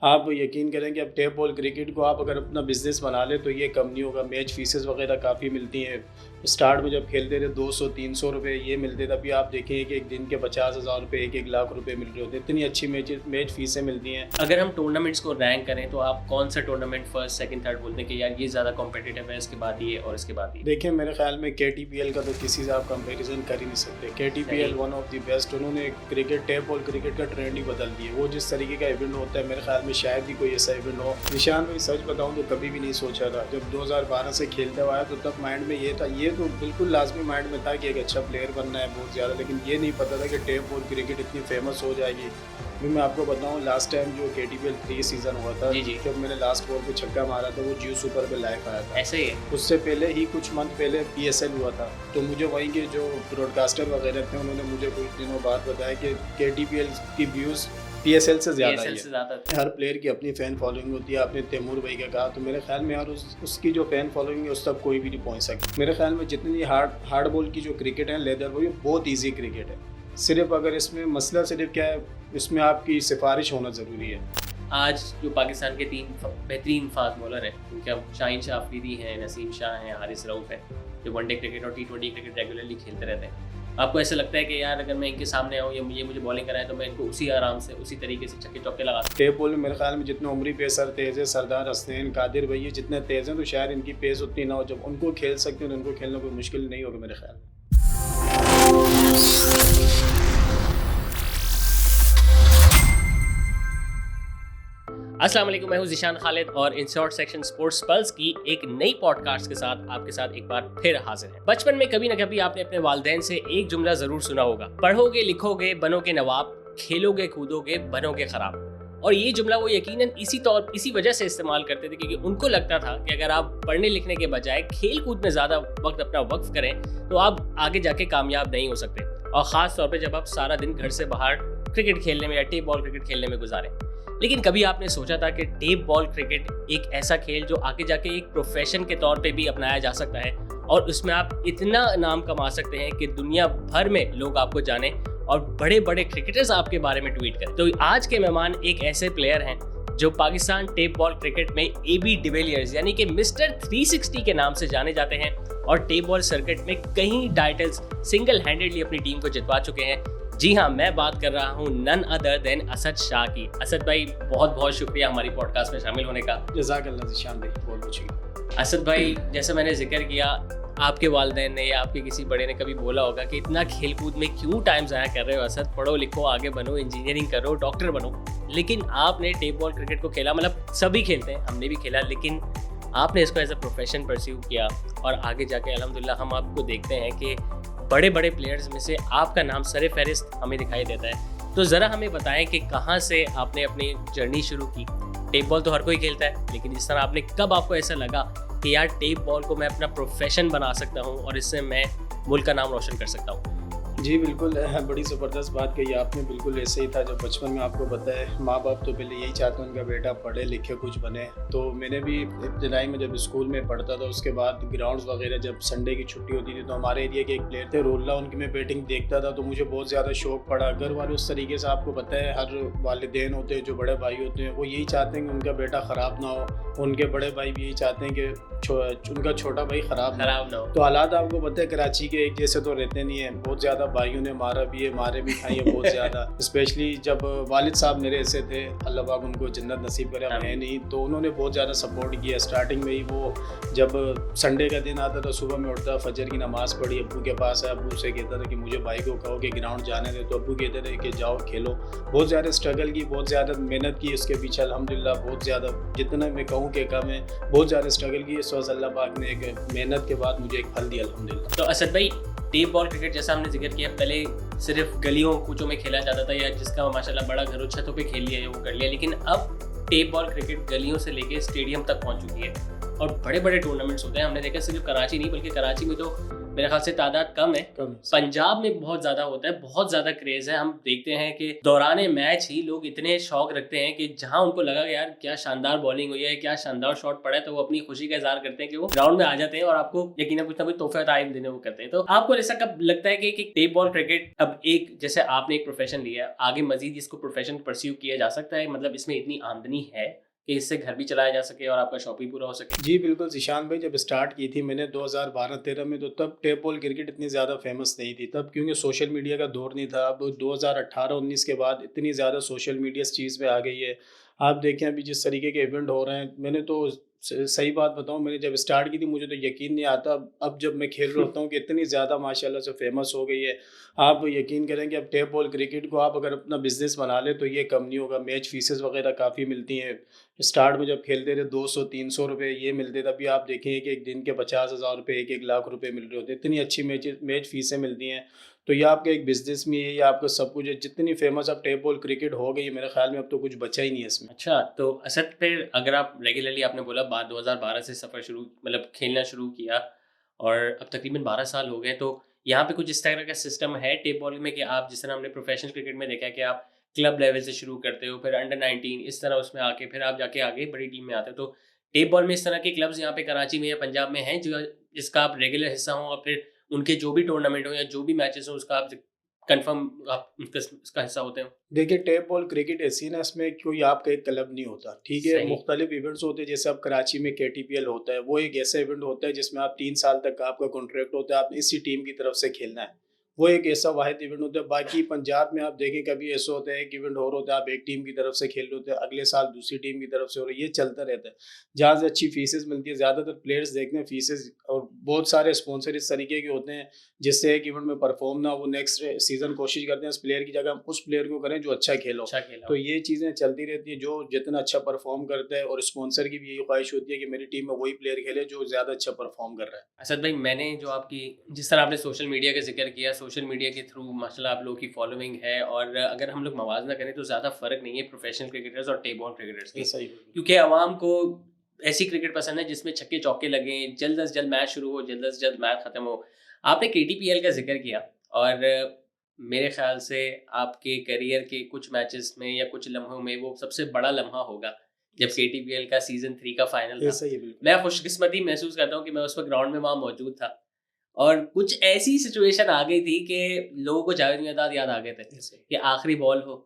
आप यकीन करें कि अब टेप बॉल क्रिकेट को आप अगर अपना बिजनेस बना लें तो ये कम नहीं होगा। मैच फीसेस वगैरह काफ़ी मिलती हैं। स्टार्ट में जब खेलते थे 200-300 रुपये ये मिलते थे। अभी आप देखें कि एक दिन के 50,000 रुपये 1-1 लाख रुपए मिल रहे होते हैं। इतनी अच्छी मैच फीसें मिलती हैं। अगर हम टूर्नामेंट्स को रैंक करें तो आप कौन सा टूर्नामेंट फर्स्ट सेकंड थर्ड बोलते हैं कि यार ये ज़्यादा कॉम्पिटिटिव है, इसके बाद ये और इसके बाद ये? देखिए मेरे ख्याल में KTPL का तो किसी से आप कंपैरिजन कर ही नहीं सकते। KTPL one of the best. उन्होंने क्रिकेट टेप बॉल क्रिकेट का ट्रेंड ही बदल दिया। वो जिस तरीके का इवेंट होता है मेरे ख्याल में शायद ही कोई ऐसा इवेंट हो। निशान भाई सच बताऊं तो कभी भी नहीं सोचा था। जब 2012 से खेलते हुआ आया तो तब माइंड में ये था, ये तो बिल्कुल लाजमी माइंड में था कि एक अच्छा प्लेयर बनना है बहुत ज़्यादा, लेकिन ये नहीं पता था कि टेप बॉल क्रिकेट इतनी फेमस हो जाएगी। भी मैं आपको बताऊं लास्ट टाइम जो KTPL 3 सीज़न हुआ था, जब मैंने लास्ट बॉल पे छक्का मारा था वो जियो सुपर पे लाइव आया था। ऐसे ही है। उससे पहले ही कुछ मंथ पहले PSL हुआ था, तो मुझे वहीं के जो ब्रॉडकास्टर वगैरह थे उन्होंने मुझे कुछ दिनों बाद बताया कि KTPL की व्यूज़ PSL से ज़्यादा है। हर प्लेयर की अपनी फ़ैन फॉलोइंग होती है। आपने तैमूर भाई का कहा, तो मेरे ख्याल में यार उसकी जो फ़ैन फॉलोइंग है उस तक कोई भी नहीं पहुंच सकता। मेरे ख्याल में जितनी हार्ड बॉल की जो क्रिकेट है लेदर वो, ये बहुत ईजी क्रिकेट है। सिर्फ अगर इसमें मसला सिर्फ क्या है, इसमें आपकी सिफारिश होना ज़रूरी है। आज जो पाकिस्तान के 3 बेहतरीन फास्ट बॉलर हैं, उनके शाहीन शाह अफरीदी हैं, नसीम शाह हैं, हारिस रऊफ हैं, जो वनडे क्रिकेट और T20 क्रिकेट रेगुलरली खेलते रहते हैं। आपको ऐसा लगता है कि यार अगर मैं इनके सामने आऊँ या ये मुझे बॉलिंग कराए तो मैं इनको उसी आराम से उसी तरीके से छक्के चौके लगा? टेप बॉल में मेरे ख्याल में जितने उमरी पेसर तेज़ है, सरदार हसनैन, कादिर भैया जितने तेज़ हैं, तो शायद इनकी पेस उतनी ना हो। जब उनको खेल सकते हैं तो उनको खेलना कोई मुश्किल नहीं होगा मेरे ख्याल में। अस्सलाम वालेकुम, मैं हूं ज़िशान खालिद और in short section sports pulse की एक नई पॉडकास्ट के साथ आपके साथ एक बार फिर हाजिर है। बचपन में कभी ना कभी आपने अपने वालिदैन से एक जुमला जरूर सुना होगा, पढ़ोगे लिखोगे बनोगे नवाब, खेलोगे कूदोगे बनोगे खराब। और ये जुमला वो यकीनन इसी वजह से इस्तेमाल करते थे क्योंकि उनको लगता था कि अगर आप पढ़ने लिखने के बजाय खेल कूद में ज़्यादा वक्त अपना वक्फ करें तो आप आगे जाके कामयाब नहीं हो सकते, और ख़ास तौर पर जब आप सारा दिन घर से बाहर क्रिकेट खेलने में या टेप बॉल क्रिकेट खेलने में गुजारें। लेकिन कभी आपने सोचा था कि टेप बॉल क्रिकेट एक ऐसा खेल जो आगे जाके एक प्रोफेशन के तौर पे भी अपनाया जा सकता है और उसमें आप इतना नाम कमा सकते हैं कि दुनिया भर में लोग आपको जाने और बड़े बड़े क्रिकेटर्स आपके बारे में ट्वीट करें? तो आज के मेहमान एक ऐसे प्लेयर हैं जो पाकिस्तान टेप बॉल क्रिकेट में AB डिविलियर्स यानी कि मिस्टर 360 के नाम से जाने जाते हैं और टेप बॉल सर्किट में कई टाइटल्स सिंगल हैंडेडली अपनी टीम को जितवा चुके हैं। जी हाँ, मैं बात कर रहा हूँ none other than Asad Shah की। असद भाई बहुत बहुत शुक्रिया हमारी पॉडकास्ट में शामिल होने का। जज़ाकल्लाह ज़िशान भाई, बहुत बहुत शुक्रिया। असद भाई, जैसे मैंने जिक्र किया, आपके वालिदैन ने या आपके किसी बड़े ने कभी बोला होगा कि इतना खेल कूद में क्यों टाइम ज़ाया कर रहे हो असद, पढ़ो लिखो आगे बनो, इंजीनियरिंग करो, डॉक्टर बनो। लेकिन आपने टेप बॉल क्रिकेट को खेला, मतलब सभी खेलते हैं, हमने भी खेला, लेकिन आपने इसको एज अ प्रोफेशन परस्यू किया और आगे जाके अल्हम्दुलिल्लाह हम आपको देखते हैं कि बड़े बड़े प्लेयर्स में से आपका नाम सर फहरिस्त हमें दिखाई देता है। तो ज़रा हमें बताएं कि कहाँ से आपने अपनी जर्नी शुरू की। टेप बॉल तो हर कोई खेलता है, लेकिन इस तरह आपने कब आपको ऐसा लगा कि यार टेप बॉल को मैं अपना प्रोफेशन बना सकता हूँ और इससे मैं मुल्क का नाम रोशन कर सकता हूँ? जी बिल्कुल, बड़ी ज़बरदस्त बात कही आपने। बिल्कुल ऐसे ही था। जब बचपन में आपको पता है माँ बाप तो पहले यही चाहते हैं उनका बेटा पढ़े लिखे कुछ बने। तो मैंने भी इब्तिदाई में जब स्कूल में पढ़ता था, उसके बाद ग्राउंड्स वगैरह जब संडे की छुट्टी होती थी तो हमारे एरिया के एक प्लेयर थे रोल्ला, उनकी मैं बैटिंग देखता था तो मुझे बहुत ज़्यादा शौक पड़ा। घर वाले उस तरीके से, आपको पता है हर वालिदैन होते हैं जो बड़े भाई होते हैं वो यही चाहते हैं कि उनका बेटा ख़राब ना हो, उनके बड़े भाई भी यही चाहते हैं कि उनका छोटा भाई ख़राब ना हो। तो हालात आपको पता है कराची के एक जैसे तो रहते नहीं है। बहुत ज़्यादा भाइयों ने मारा भी है, मारे भी खाई है बहुत ज़्यादा। स्पेशली जब वालिद साहब मेरे ऐसे थे, अल्लाह पाक उनको जन्नत नसीब करे, है नहीं, तो उन्होंने बहुत ज़्यादा सपोर्ट किया। स्टार्टिंग में ही वो जब संडे का दिन आता था सुबह में उठता, फजर की नमाज़ पढ़ी, अब्बू के पास है, अब्बू से कहता था कि मुझे भाई को कहो कि ग्राउंड जाने दे, तो अब्बू कहते थे कि जाओ खेलो। बहुत ज़्यादा स्ट्रगल की, बहुत ज़्यादा मेहनत की उसके पीछे, अल्हम्दुलिल्लाह बहुत ज़्यादा, जितना मैं कहूँ कि कम है, बहुत ज़्यादा स्ट्रगल की। इस वक्त अल्लाह पाक ने एक मेहनत के बाद मुझे एक फल दिया अल्हम्दुलिल्लाह। तो असद भाई, टेप बॉल क्रिकेट जैसा हमने जिक्र किया, पहले सिर्फ गलियों कूचों में खेला जाता था या जिसका माशाल्लाह बड़ा घर छतों पे खेल लिया है वो कर लिया, लेकिन अब टेप बॉल क्रिकेट गलियों से लेके स्टेडियम तक पहुंच चुकी है और बड़े बड़े टूर्नामेंट्स होते हैं। हमने देखा सिर्फ कराची नहीं बल्कि कराची में तो मेरे ख्याल से तादाद कम है। कम पंजाब में बहुत ज़्यादा होता है, बहुत ज़्यादा क्रेज़ है। हम देखते हैं कि दौरान मैच ही लोग इतने शौक रखते हैं कि जहां उनको लगा कि यार क्या शानदार बॉलिंग हुई है, क्या शानदार शॉट पड़ा है, तो वो अपनी खुशी का इजहार करते हैं कि वो ग्राउंड में आ जाते हैं और आपको यकीनन कुछ ना कुछ तोहफा ताइम देने वो करते हैं। तो आपको ऐसा कब लगता है कि टेप बॉल क्रिकेट अब एक, जैसे आपने एक प्रोफेशन लिया, आगे मजीद इसको प्रोफेशन परस्यू किया जा सकता है, मतलब इसमें इतनी आमदनी है कि इससे घर भी चलाया जा सके और आपका शौक भी पूरा हो सके? जी बिल्कुल ज़ीशान भाई, जब स्टार्ट की थी मैंने 2012-13 में, तो तब टेप बॉल क्रिकेट इतनी ज़्यादा फेमस नहीं थी तब, क्योंकि सोशल मीडिया का दौर नहीं था। अब 2018-19 के बाद इतनी ज़्यादा सोशल मीडिया इस चीज़ पे आ गई है। आप देखें अभी जिस तरीके के इवेंट हो रहे हैं, मैंने तो सही बात बताऊं, मैंने जब स्टार्ट की थी मुझे तो यकीन नहीं आता। अब जब मैं खेल रहा होता हूँ कि इतनी ज़्यादा माशाल्लाह से फेमस हो गई है। आप यकीन करें कि अब टेप बॉल क्रिकेट को आप अगर अपना बिजनेस बना ले तो ये कम नहीं होगा। मैच फीसेस वगैरह काफ़ी मिलती हैं। स्टार्ट में जब खेलते थे 200-300 रुपये ये मिलते थे, अभी आप देखें कि एक दिन के 50,000 रुपये, 1-1 लाख रुपये मिल रहे होते हैं। इतनी अच्छी मैच फीसें मिलती हैं। तो ये आपका एक बिजनेस में है, ये आपका सब कुछ है। जितनी फेमस अब टेप बॉल क्रिकेट हो गई है, मेरे ख्याल में अब तो कुछ बचा ही नहीं है इसमें। अच्छा, तो असद फिर अगर आप रेगुलरली, आपने बोला बाद 2012 से सफ़र शुरू, मतलब खेलना शुरू किया और अब तकरीबन 12 साल हो गए, तो यहाँ पे कुछ इस तरह का सिस्टम है टेप बॉलिंग में कि आप, जिस तरह हमने प्रोफेशनल क्रिकेट में देखा है कि आप क्लब लेवल से शुरू करते हो, फिर अंडर 19 इस तरह उसमें आके फिर आप जाके आगे बड़ी टीम में आते हो, तो टेप बॉल में इस तरह के क्लब्स यहाँ पे कराची में या पंजाब में हैं जो, जिसका आप रेगुलर हिस्सा हो और फिर उनके जो भी टूर्नामेंट हो या जो भी मैचेस हो उसका आप कंफर्म आप उसका हिस्सा होते हो? देखिए टेप बॉल क्रिकेट ऐसी ना, इसमें कोई आपका एक क्लब नहीं होता, ठीक है। सही। मुख्तलिफ इवेंट्स होते हैं, जैसे अब कराची में KTPL होता है, वो एक ऐसा इवेंट होता है जिसमें आप 3 साल तक का आपका कॉन्ट्रैक्ट होता है, आप इसी टीम की तरफ से खेलना है। वो एक ऐसा वाहिद इवेंट होता है। बाकी पंजाब में आप देखें कभी ऐसा होता है, एक इवेंट और होता है, आप एक टीम की तरफ से खेल रहे होते हैं, अगले साल दूसरी टीम की तरफ से हो रही है, ये चलता रहता है। जहाँ से अच्छी फीसेस मिलती है, ज़्यादातर प्लेयर्स देखते हैं फीसेस, और बहुत सारे स्पॉन्सर इस तरीके के होते हैं जिससे एक इवेंट में परफॉर्म ना, वो नेक्स्ट सीजन कोशिश करते हैं उस प्लेयर की जगह हम उस प्लेयर को करें जो अच्छा खेलो। अच्छा खेला तो हो। ये चीज़ें चलती रहती हैं, जो जितना अच्छा परफॉर्म करता है, और स्पॉन्सर की भी यही ख्वाहिश होती है कि मेरी टीम में वही प्लेयर खेले जो ज़्यादा अच्छा परफॉर्म कर रहा है। असद भाई, मैंने जो आपकी, जिस तरह आपने सोशल मीडिया का जिक्र किया, सोशल मीडिया के थ्रू माशाल्लाह आप लोगों की फॉलोइंग है, और अगर हम लोग मवाजना करें तो ज़्यादा फ़र्क नहीं है प्रोफेशनल क्रिकेटर्स और टेप बॉल क्रिकेटर्स की, सही। क्योंकि आवाम को ऐसी क्रिकेट पसंद है जिसमें छक्के चौके लगें, जल्द अज जल्द मैच शुरू हो, जल्द अज जल्द मैच ख़त्म हो। आपने KTPL का जिक्र किया, और मेरे ख्याल से आपके करियर के कुछ मैचेस में या कुछ लम्हों में वो सबसे बड़ा लम्हा होगा जब KTPL का सीज़न 3 का फाइनल था। सही है बिल्कुल। मैं खुशकिस्मती महसूस करता हूँ कि मैं उस वक्त ग्राउंड में वहाँ मौजूद था, और कुछ ऐसी सिचुएशन आ गई थी कि लोगों को जावेद मियांदाद याद आ गए थे कि आखिरी बॉल हो,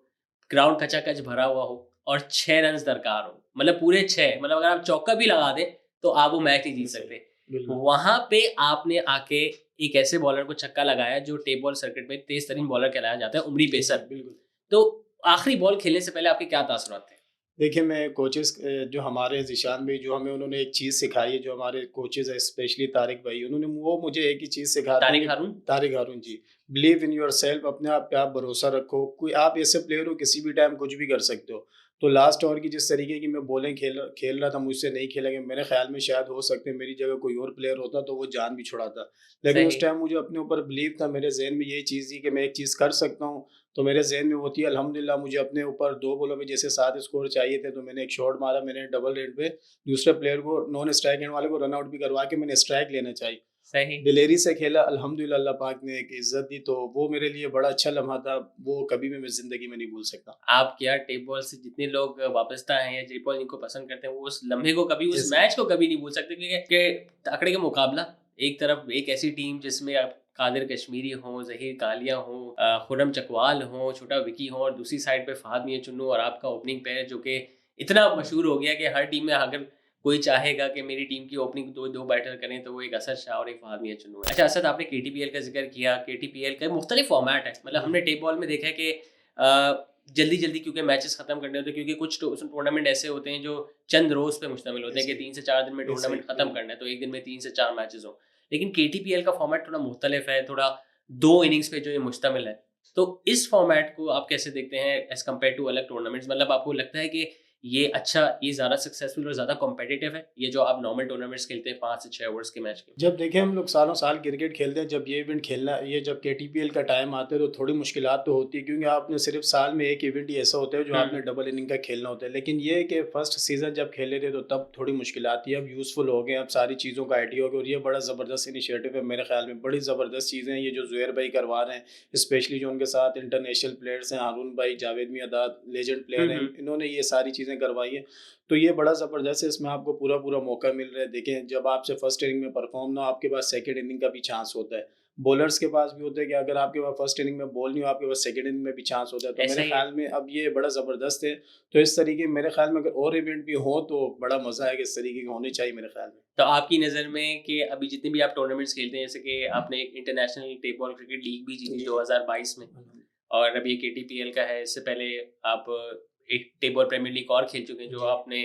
ग्राउंड कचाकच भरा हुआ हो और 6 रन दरकार हो, मतलब पूरे 6, मतलब अगर आप चौका भी लगा दें तो आप वो मैच नहीं जीत सकते। वहां पे आपने आके एक ऐसे बॉलर को छक्का लगाया जो टेप बॉल सर्किट में तेज तरीन बॉलर कहलाया जाता है, उमरी पेसर। बिल्कुल। तो आखिरी बॉल खेलने से पहले आपके क्या तासुरात थे? देखिए, मैं कोचेस जो हमारे ज़ीशान भाई, जो हमें उन्होंने एक चीज़ सिखाई है, जो हमारे कोचेस हैं स्पेशली तारिक भाई, उन्होंने वो मुझे एक ही चीज़ सिखाते हैं तारिक कि हारून? तारिक हारून जी, बिलीव इन योरसेल्फ, अपने आप पे आप भरोसा रखो। कोई आप ऐसे प्लेयर हो, किसी भी टाइम कुछ भी कर सकते हो। तो लास्ट ओवर की जिस तरीके की मैं बॉलिंग खेल रहा था, मुझसे नहीं खेला गया। मेरे ख्याल में शायद हो सकते मेरी जगह कोई और प्लेयर होता तो वो जान भी छुड़ाता, लेकिन उस सही। टाइम मुझे अपने ऊपर बिलीव था, मेरे ज़हन में यही चीज़ थी कि मैं एक चीज़ कर सकता हूँ। तो मेरे ज़हन में वो थी, अल्हम्दुलिल्लाह मुझे अपने ऊपर 2 बॉलों में जैसे 7 स्कोर चाहिए थे, तो मैंने एक शॉट मारा, मैंने डबल रेड पे दूसरे प्लेयर को, नॉन स्ट्राइक एंड वाले को रन आउट भी करवा के मैंने स्ट्राइक लेना चाहिए। सही। दिलेरी से खेला, अल्हम्दुलिल्लाह अल्लाह पाक ने एक इज़्ज़त दी, तो वो मेरे लिए बड़ा अच्छा लम्हा था। वो कभी भी मैं ज़िंदगी में नहीं भूल सकता। आप क्या टेप बॉल से जितने लोग वापसता हैं या टेप बॉल जिनको पसंद करते हैं, वो उस लम्हे को कभी, उस Yes. मैच को कभी नहीं भूल सकते, क्योंकि तकड़े का मुकाबला, एक तरफ एक ऐसी टीम जिसमें आप कादिर कश्मीरी हों, ज़हीर कालिया हों, खुर्रम चकवाल हों, छोटा विकी हों, और दूसरी साइड पे फहद मियां चुन्नू और आपका ओपनिंग पेयर जो कि इतना मशहूर हो गया कि हर टीम में अगर कोई चाहेगा कि मेरी टीम की ओपनिंग दो बैटर करें तो वो एक असद शाह और एक फहद मियां चुन्नू है। अच्छा असद, आपने KTPL का जिक्र किया। KTPL का मुख्तलिफ फॉर्मेट है, मतलब हमने टेप बॉल में देखा है कि जल्दी जल्दी क्योंकि मैचेस खत्म करने होते हैं, क्योंकि कुछ टूर्नामेंट ऐसे होते हैं जो चंद रोज पे मुश्तमिल होते हैं कि 3 से 4 दिन में टूर्नामेंट खत्म करना है, तो एक दिन में 3 से 4 मैचेस हो। लेकिन KTPL का फॉर्मेट थोड़ा मुख्तलिफ है, थोड़ा 2 इनिंग्स पे जो ये मुश्तमिल है। तो इस फॉर्मेट को आप कैसे देखते हैं एज कम्पेयर टू अलग टूर्नामेंट्स? मतलब आपको लगता है कि ये अच्छा, ये ज़्यादा सक्सेसफुल और ज़्यादा कॉम्पिटिटिव है, ये जो आप नॉर्मल टूर्नामेंट्स खेलते हैं 5 से 6 ओवर्स के मैच के? जब देखें हम लोग सालों साल क्रिकेट खेलते हैं, जब ये इवेंट खेलना, ये जब केटीपीएल का टाइम आता है तो थोड़ी मुश्किलात तो होती है, क्योंकि आपने सिर्फ साल में एक इवेंट ही ऐसा होता है जो आपने डबल इनिंग का खेलना होता है। लेकिन ये है कि फर्स्ट सीज़न जब खेले थे तो तब थोड़ी मुश्किलात थी, अब यूज़फुल हो गए, अब सारी चीज़ों का आइडिया हो गया, और ये बड़ा ज़बरदस्त इनिशिएटिव है मेरे ख्याल में। बड़ी ज़बरदस्त चीज़ें हैं ये जो ज़ुहैर भाई करवा रहे हैं, स्पेशली जो उनके साथ इंटरनेशनल प्लेयर्स हैं, हारून भाई, जावेद मियांदाद लेजेंड प्लेयर हैं, इन्होंने ये सारी चीज़ें करवाई हैं। तो ये बड़ा ज़बरदस्त है, इसमें आपको पूरा पूरा मौका मिल रहा है। देखें, जब आपसे फर्स्ट इनिंग में परफॉर्म ना हो, आपके पास सेकंड इनिंग का भी चांस होता है। बॉलर्स के पास भी होता है कि अगर आपके पास फर्स्ट इनिंग में बॉल नहीं हो, आपके पास सेकंड इनिंग में भी चांस होता है। तो ऐसा मेरे ही है। ख्याल में अब ये बड़ा ज़बरदस्त है। तो इस तरीके मेरे ख्याल में अगर और इवेंट भी हो तो बड़ा मज़ा आएगा, इस तरीके के होने चाहिए मेरे ख्याल में। तो आपकी नज़र में कि अभी जितने भी आप टूर्नामेंट्स खेलते हैं, जैसे कि आपने एक international tape ball cricket league भी जीती जी। 2022 में, और अभी ये केटीपीएल का है, इससे पहले आप एक टेप बॉल प्रीमियर लीग और खेल चुके हैं, जो जी। आपने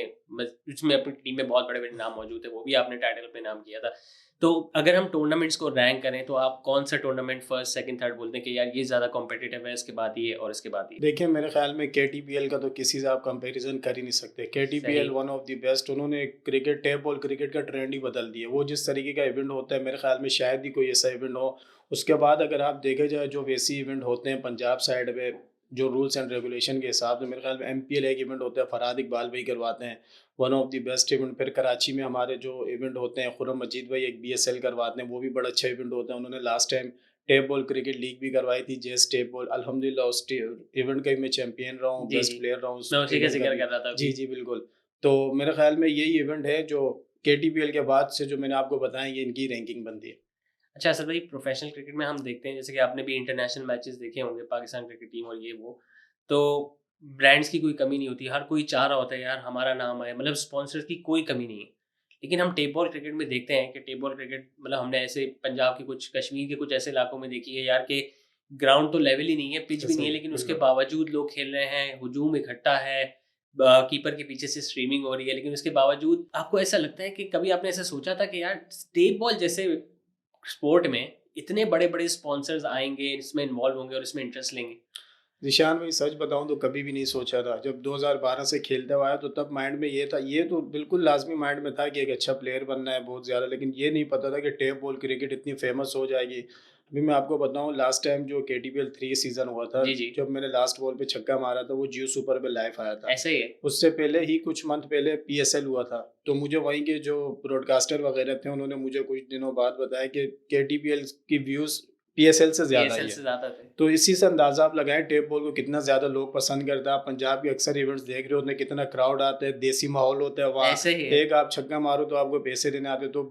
उसमें अपनी टीम में बहुत बड़े-बड़े नाम मौजूद थे, वो भी आपने टाइटल पे नाम किया था। तो अगर हम टूर्नामेंट्स को रैंक करें, तो आप कौन-सा टूर्नामेंट फर्स्ट, सेकंड, थर्ड बोलते हैं कि यार ये ज़्यादा कॉम्पिटिटिव है, इसके बाद ये और इसके बाद ये? देखिए, मेरे ख्याल में केटीपीएल का तो किसी से आप कंपैरिजन कर ही नहीं सकते। केटीपीएल सही। वन ऑफ द बेस्ट, उन्होंने क्रिकेट, टेप बॉल क्रिकेट का ट्रेंड ही बदल दिया। वो जिस तरीके का इवेंट होता है, मेरे ख्याल में शायद ही कोई ऐसा इवेंट हो। उसके बाद अगर आप देखे जाए जो वैसी इवेंट होते हैं पंजाब साइड में, जो रूल्स एंड रेगुलेशन के हिसाब से, मेरे ख्याल में एमपीएल एक इवेंट होता है, फरहाद इकबाल भाई करवाते हैं, one of the best event. फिर कराची में हमारे जो इवेंट होते हैं, खुर्रम मजीद भाई एक बीएसएल करवाते हैं, वो भी बड़ा अच्छा इवेंट होता है। उन्होंने last time tape ball cricket league भी करवाई थी, जेस टेप बॉल। अल्हम्दुलिल्लाह उस इवेंट का भी मैं चैंपियन रहा हूँ, जी, बेस्ट जी। प्लेयर रहा हूँ उस मैं उसी का इवेंट का ज़िक्र भी। कर रहा था जी अभी। जी बिल्कुल। तो मेरे ख्याल में यही इवेंट है जो केटीपीएल के बाद से जो मैंने आपको बताया, ये इनकी रैंकिंग बनती है। अच्छा असद भाई, प्रोफेशनल क्रिकेट में हम देखते हैं, जैसे कि आपने भी इंटरनेशनल मैचेस देखे होंगे, पाकिस्तान क्रिकेट टीम और ये वो, तो ब्रांड्स की कोई कमी नहीं होती, हर कोई चाह रहा होता है यार हमारा नाम आए, मतलब स्पॉन्सर्स की कोई कमी नहीं है। लेकिन हम टेप बॉल क्रिकेट में देखते हैं कि टेप बॉल क्रिकेट, मतलब हमने ऐसे पंजाब के कुछ, कश्मीर के कुछ ऐसे इलाकों में देखी है यार कि ग्राउंड तो लेवल ही नहीं है, पिच भी नहीं सही है, है, लेकिन उसके बिल्कुल। बावजूद लोग खेल रहे हैं, हुजूम इकट्ठा है, कीपर के पीछे से स्ट्रीमिंग हो रही है, लेकिन उसके बावजूद आपको ऐसा लगता है कि कभी आपने ऐसा सोचा था कि यार टेप बॉल जैसे स्पोर्ट में इतने बड़े-बड़े स्पॉन्सर्स आएँगे, इसमें इन्वॉल्व होंगे और इसमें इंटरेस्ट लेंगे? निशान भाई, सच बताऊं तो कभी भी नहीं सोचा था। जब 2012 से खेलते हुआ आया तो तब माइंड में ये था, ये तो बिल्कुल लाजमी माइंड में था कि एक अच्छा प्लेयर बनना है बहुत ज़्यादा, लेकिन ये नहीं पता था कि टेप बॉल क्रिकेट इतनी फेमस हो जाएगी। अभी मैं आपको बताऊं, लास्ट टाइम जो केटीपीएल 3 सीज़न हुआ था, जी, जी। जब मैंने लास्ट बॉल पे छक्का मारा था, वो जियो सुपर पे लाइव आया था। ऐसा ही है। उससे पहले ही कुछ मंथ पहले पीएसएल हुआ था। तो मुझे वहीं के जो ब्रॉडकास्टर वगैरह थे, उन्होंने मुझे कुछ दिनों बाद बताया कि केटीपीएल की व्यूज़ पीएसएल से ज़्यादा ही पीएसएल है। से ज़्यादा थे। तो इसी से अंदाज़ा आप लगाएँ टेप बॉल को कितना ज़्यादा लोग पसंद करते हैं। आप पंजाब के अक्सर इवेंट्स देख रहे हो, उसमें कितना क्राउड आता है, देसी माहौल होता है वहाँ। ऐसे ही है। एक आप छक्का मारो तो आपको पैसे देने आते हैं, तो